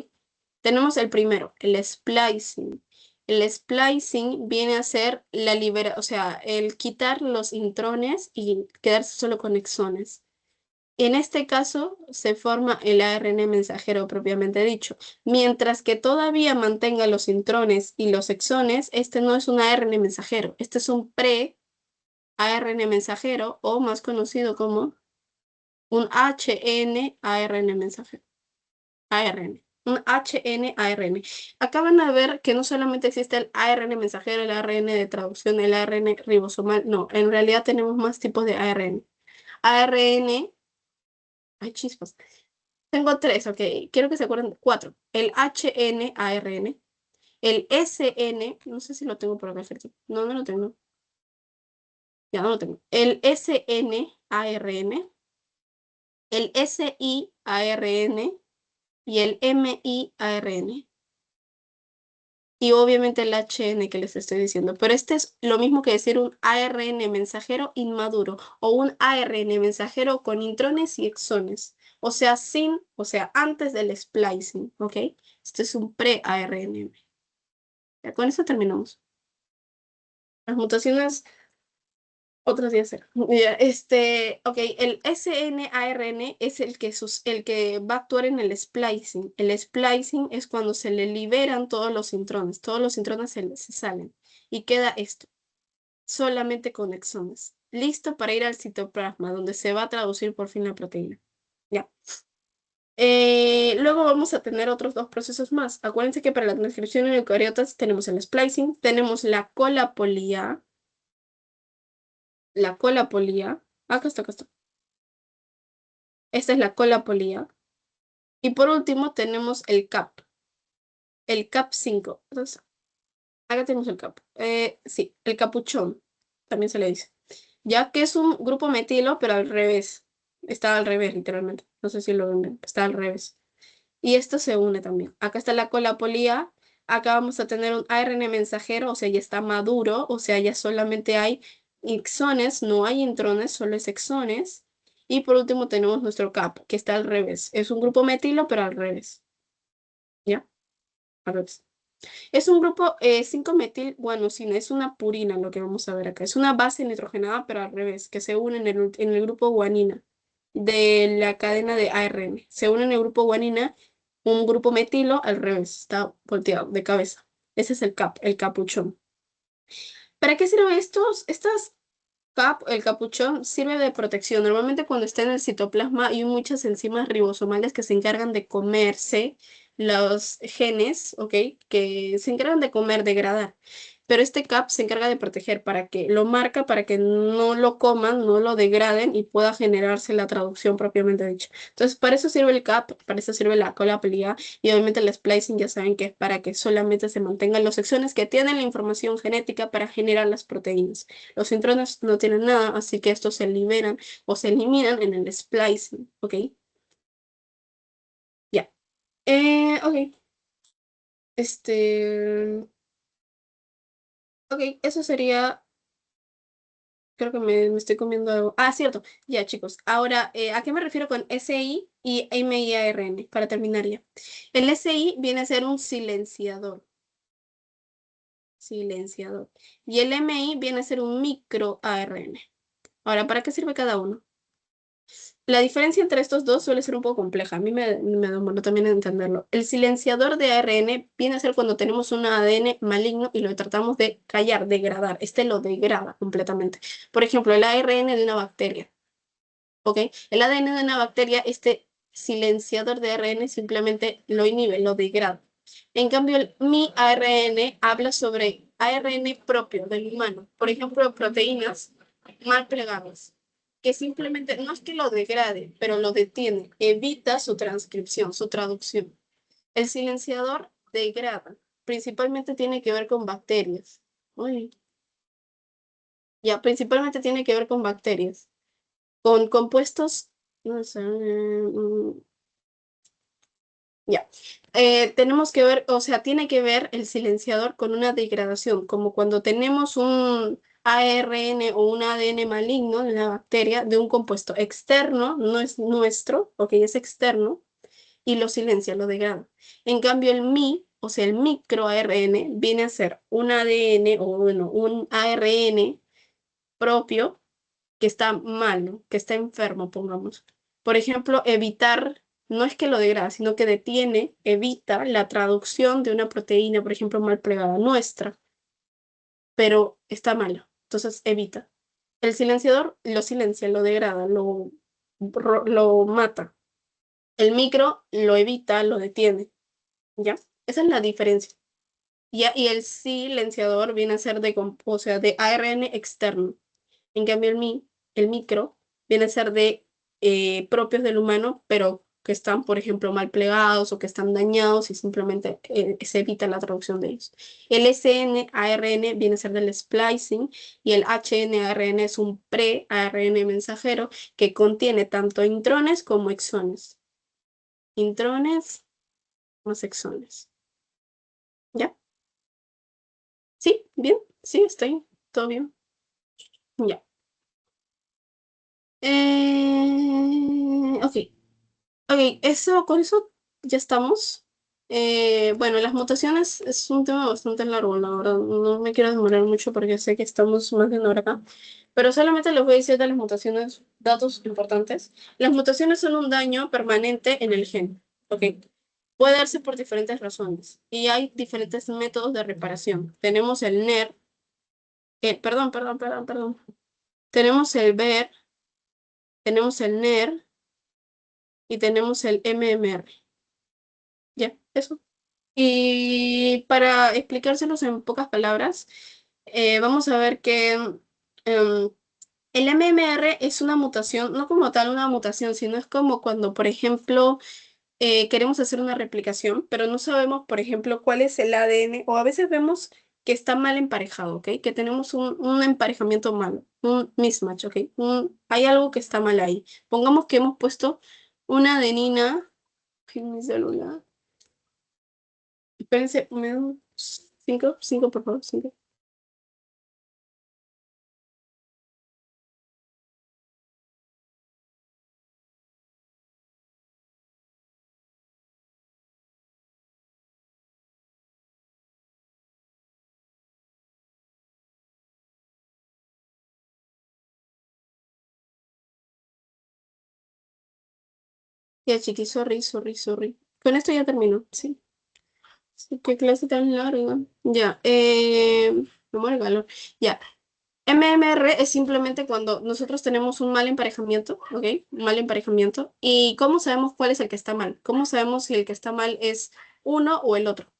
A: Tenemos el primero, el splicing. El splicing viene a ser o sea, el quitar los intrones y quedarse solo con exones. En este caso, se forma el ARN mensajero propiamente dicho. Mientras que todavía mantenga los intrones y los exones, este no es un ARN mensajero, este es un pre-ARN mensajero o más conocido como un HN-ARN mensajero. ARN. Un HN-ARN. Acaban de ver que no solamente existe el ARN mensajero, el ARN de traducción, el ARN ribosomal, no, en realidad tenemos más tipos de ARN. ARN Ay, chispas. Tengo tres, ok. Quiero que se acuerden. Cuatro. El HNARN. El SN. No sé si lo tengo por acá, Ferti. No, no lo tengo. Ya no lo tengo. El SNARN. El SIARN. Y el MIARN. Y obviamente el HN que les estoy diciendo. Pero este es lo mismo que decir un ARN mensajero inmaduro o un ARN mensajero con intrones y exones. O sea, antes del splicing, ¿ok? Este es un pre-ARN. Ya con eso terminamos. Las mutaciones otros días será. Ya, ok, el SNARN es el que va a actuar en el splicing. El splicing es cuando se le liberan todos los intrones se salen y queda esto, solamente con exones. Listo para ir al citoplasma, donde se va a traducir por fin la proteína. Ya. Luego vamos a tener otros dos procesos más. Acuérdense que para la transcripción en eucariotas tenemos el splicing, tenemos la cola polía. La cola polía. Acá está, acá está. Esta es la cola polía. Y por último tenemos el CAP 5. Entonces, acá tenemos el CAP. Sí, el capuchón, también se le dice. Ya que es un grupo metilo, pero al revés. Está al revés, literalmente. No sé si lo ven, está al revés. Y esto se une también. Acá está la cola polía. Acá vamos a tener un ARN mensajero, o sea, ya está maduro, o sea, ya solamente hay exones, no hay intrones, solo es exones. Y por último tenemos nuestro CAP, que está al revés. Es un grupo metilo, pero al revés. ¿Ya? Al revés. Es un grupo 5-metil-guanosina, es una purina lo que vamos a ver acá. Es una base nitrogenada, pero al revés, que se une en el grupo guanina de la cadena de ARN. Se une en el grupo guanina, un grupo metilo al revés, está volteado de cabeza. Ese es el CAP, el capuchón. ¿Para qué sirven estas CAP? El capuchón sirve de protección. Normalmente cuando está en el citoplasma hay muchas enzimas ribosomales que se encargan de comerse los genes, ¿ok? Que se encargan de comer, degradar. Pero este CAP se encarga de proteger para que lo marca, para que no lo coman, no lo degraden y pueda generarse la traducción propiamente dicha. Entonces, para eso sirve el CAP, para eso sirve la cola pelía y obviamente el splicing ya saben que es para que solamente se mantengan los exones que tienen la información genética para generar las proteínas. Los intrones no tienen nada, así que estos se liberan o se eliminan en el splicing, ¿ok? Ya. Ok. Este... Ok, eso sería... Creo que me estoy comiendo algo. Ah, cierto. Ya, chicos. Ahora, ¿a qué me refiero con SI y MIARN? Para terminar ya. El SI viene a ser un silenciador. Silenciador. Y el MI viene a ser un micro ARN. Ahora, ¿para qué sirve cada uno? La diferencia entre estos dos suele ser un poco compleja. A mí me demoró también entenderlo. El silenciador de ARN viene a ser cuando tenemos un ADN maligno y lo tratamos de callar, degradar. Este lo degrada completamente. Por ejemplo, el ARN de una bacteria. ¿Ok? El ADN de una bacteria, este silenciador de ARN simplemente lo inhibe, lo degrada. En cambio, mi ARN habla sobre ARN propio del humano. Por ejemplo, proteínas mal plegadas que simplemente no es que lo degrade, pero lo detiene, evita su transcripción, su traducción. El silenciador degrada, principalmente tiene que ver con bacterias. Uy, ya, principalmente tiene que ver con bacterias, con compuestos, no sé, ya. Tenemos que ver, o sea, tiene que ver el silenciador con una degradación, como cuando tenemos un ARN o un ADN maligno en la bacteria de un compuesto externo, no es nuestro, ok, es externo, y lo silencia, lo degrada. En cambio, el MI, o sea, el microARN, viene a ser un ADN o bueno, un ARN propio que está malo, que está enfermo, pongamos. Por ejemplo, evitar, no es que lo degrada, sino que detiene, evita la traducción de una proteína, por ejemplo, mal plegada nuestra, pero está malo. Entonces, evita. El silenciador lo silencia, lo degrada, lo mata. El micro lo evita, lo detiene. ¿Ya? Esa es la diferencia. Y el silenciador viene a ser o sea, de ARN externo. En cambio, el micro viene a ser de propios del humano, pero que están, por ejemplo, mal plegados o que están dañados y simplemente se evita la traducción de ellos. El SNARN viene a ser del splicing y el HNARN es un pre-ARN mensajero que contiene tanto intrones como exones. Intrones más exones. ¿Ya? ¿Sí? ¿Bien? Sí, estoy. ¿Todo bien? Ya. Ok. Ok, con eso ya estamos. Bueno, las mutaciones es un tema bastante largo, la verdad. No me quiero demorar mucho porque sé que estamos más de una hora acá. Pero solamente les voy a decir de las mutaciones, datos importantes. Las mutaciones son un daño permanente en el gen. Ok. Puede darse por diferentes razones. Y hay diferentes métodos de reparación. Tenemos el NER. Perdón. Tenemos el BER, tenemos el NER y tenemos el MMR. Ya, eso. Y para explicárselos en pocas palabras, vamos a ver que el MMR es una mutación, no como tal una mutación, sino es como cuando, por ejemplo, queremos hacer una replicación, pero no sabemos, por ejemplo, cuál es el ADN, o a veces vemos que está mal emparejado, ¿ok? Que tenemos un emparejamiento malo, un mismatch, ¿ok? Hay algo que está mal ahí. Pongamos que hemos puesto una adenina en mi celular. Espérense, me dan cinco, por favor, cinco. Ya, chiqui, sorry. Con esto ya termino, sí. Sí, qué clase tan larga. Ya, me muero de calor. Ya, MMR es simplemente cuando nosotros tenemos un mal emparejamiento, ¿ok? Un mal emparejamiento. ¿Y cómo sabemos cuál es el que está mal? ¿Cómo sabemos si el que está mal es uno o el otro?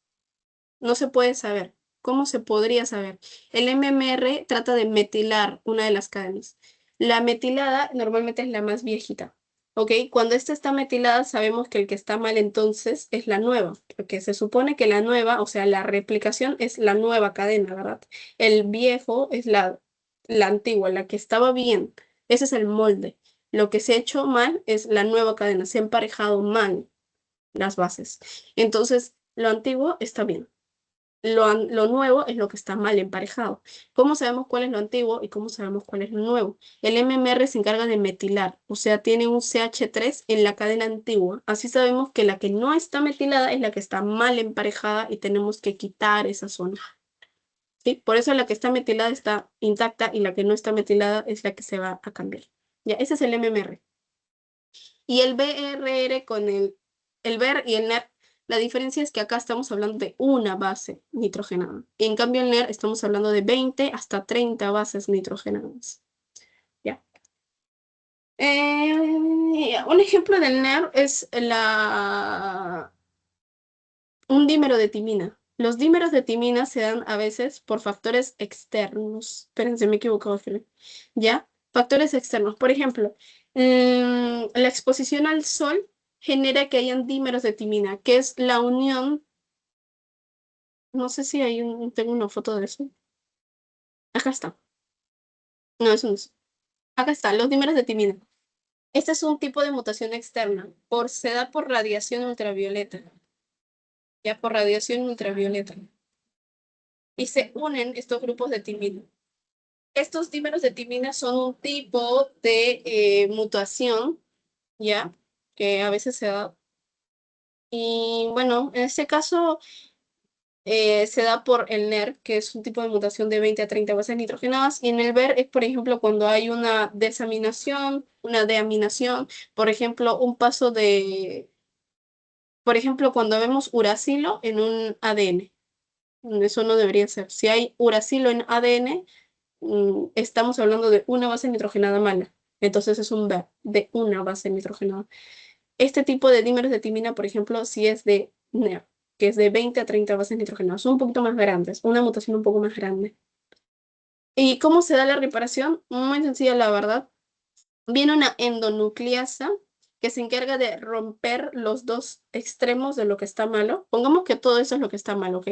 A: No se puede saber. ¿Cómo se podría saber? El MMR trata de metilar una de las cadenas. La metilada normalmente es la más viejita. ¿Ok? Cuando esta está metilada, sabemos que el que está mal entonces es la nueva, porque se supone que la nueva, o sea, la replicación es la nueva cadena, ¿verdad? El viejo es la antigua, la que estaba bien. Ese es el molde. Lo que se ha hecho mal es la nueva cadena, se ha emparejado mal las bases. Entonces, lo antiguo está bien. Lo nuevo es lo que está mal emparejado. ¿Cómo sabemos cuál es lo antiguo y cómo sabemos cuál es lo nuevo? El MMR se encarga de metilar, o sea, tiene un CH3 en la cadena antigua. Así sabemos que la que no está metilada es la que está mal emparejada y tenemos que quitar esa zona. ¿Sí? Por eso la que está metilada está intacta y la que no está metilada es la que se va a cambiar. Ya, ese es el MMR. Y el BRR con el BER y el NER, la diferencia es que acá estamos hablando de una base nitrogenada. En cambio, el NER estamos hablando de 20 hasta 30 bases nitrogenadas. ¿Ya? Un ejemplo del NER es un dímero de timina. Los dímeros de timina se dan a veces por factores externos. Espérense, me he equivocado, Felipe. ¿Ya? Factores externos. Por ejemplo, la exposición al sol genera que hayan dímeros de timina, que es la unión. No sé si tengo una foto de eso. Acá está. No, eso no es. Acá está, los dímeros de timina. Este es un tipo de mutación externa. Se da por radiación ultravioleta. Ya, por radiación ultravioleta. Y se unen estos grupos de timina. Estos dímeros de timina son un tipo de mutación, ¿ya? Que a veces se da. Y bueno, en este caso se da por el NER, que es un tipo de mutación de 20 a 30 bases nitrogenadas. Y en el BER es, por ejemplo, cuando hay una desaminación, una deaminación, por ejemplo, un paso de, por ejemplo, cuando vemos uracilo en un ADN. Eso no debería ser. Si hay uracilo en ADN, estamos hablando de una base nitrogenada mala. Entonces es un BER de una base nitrogenada. Este tipo de dímeros de timina, por ejemplo, si es de NER, que es de 20 a 30 bases nitrogenadas, son un poquito más grandes, una mutación un poco más grande. ¿Y cómo se da la reparación? Muy sencilla, la verdad. Viene una endonucleasa que se encarga de romper los dos extremos de lo que está malo. Pongamos que todo eso es lo que está mal, ¿ok?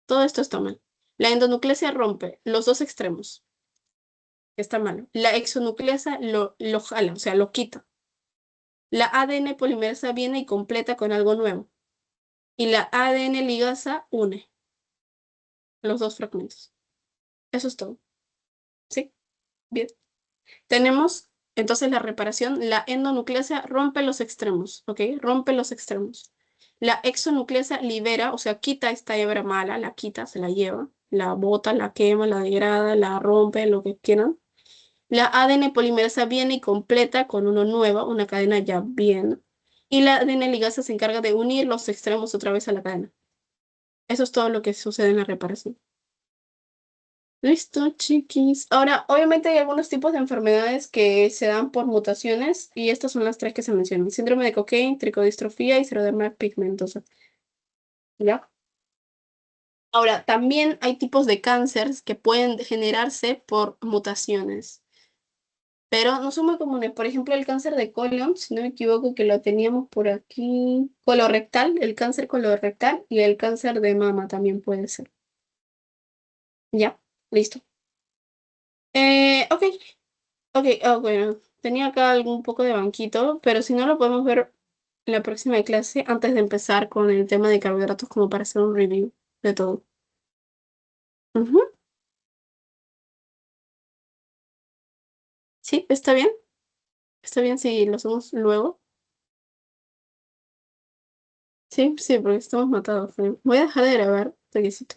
A: Todo esto está mal. La endonucleasa rompe los dos extremos, que está malo. La exonucleasa lo jala, o sea, lo quita. La ADN polimerasa viene y completa con algo nuevo. Y la ADN ligasa une los dos fragmentos. Eso es todo. ¿Sí? Bien. Tenemos entonces la reparación. La endonucleasa rompe los extremos, ¿ok? Rompe los extremos. La exonucleasa libera, o sea, quita esta hebra mala, la quita, se la lleva, la bota, la quema, la degrada, la rompe, lo que quieran. La ADN polimerasa viene y completa con uno nuevo, una cadena ya bien. Y la ADN ligasa se encarga de unir los extremos otra vez a la cadena. Eso es todo lo que sucede en la reparación. Listo, chiquis. Ahora, obviamente hay algunos tipos de enfermedades que se dan por mutaciones y estas son las tres que se mencionan. Síndrome de Cockayne, tricodistrofía y seroderma pigmentosa. ¿Ya? Ahora, también hay tipos de cánceres que pueden generarse por mutaciones, pero no son muy comunes. Por ejemplo, el cáncer de colon, si no me equivoco, que lo teníamos por aquí. Colorectal, el cáncer colorectal y el cáncer de mama también puede ser. ¿Ya? Listo. Ok. Ok, bueno, tenía acá algún poco de banquito, pero si no lo podemos ver en la próxima clase antes de empezar con el tema de carbohidratos como para hacer un review de todo. Ujú. Sí, está bien. Está bien si lo hacemos luego. Sí, sí, porque estamos matados. Voy a dejar de grabar. Toquecito.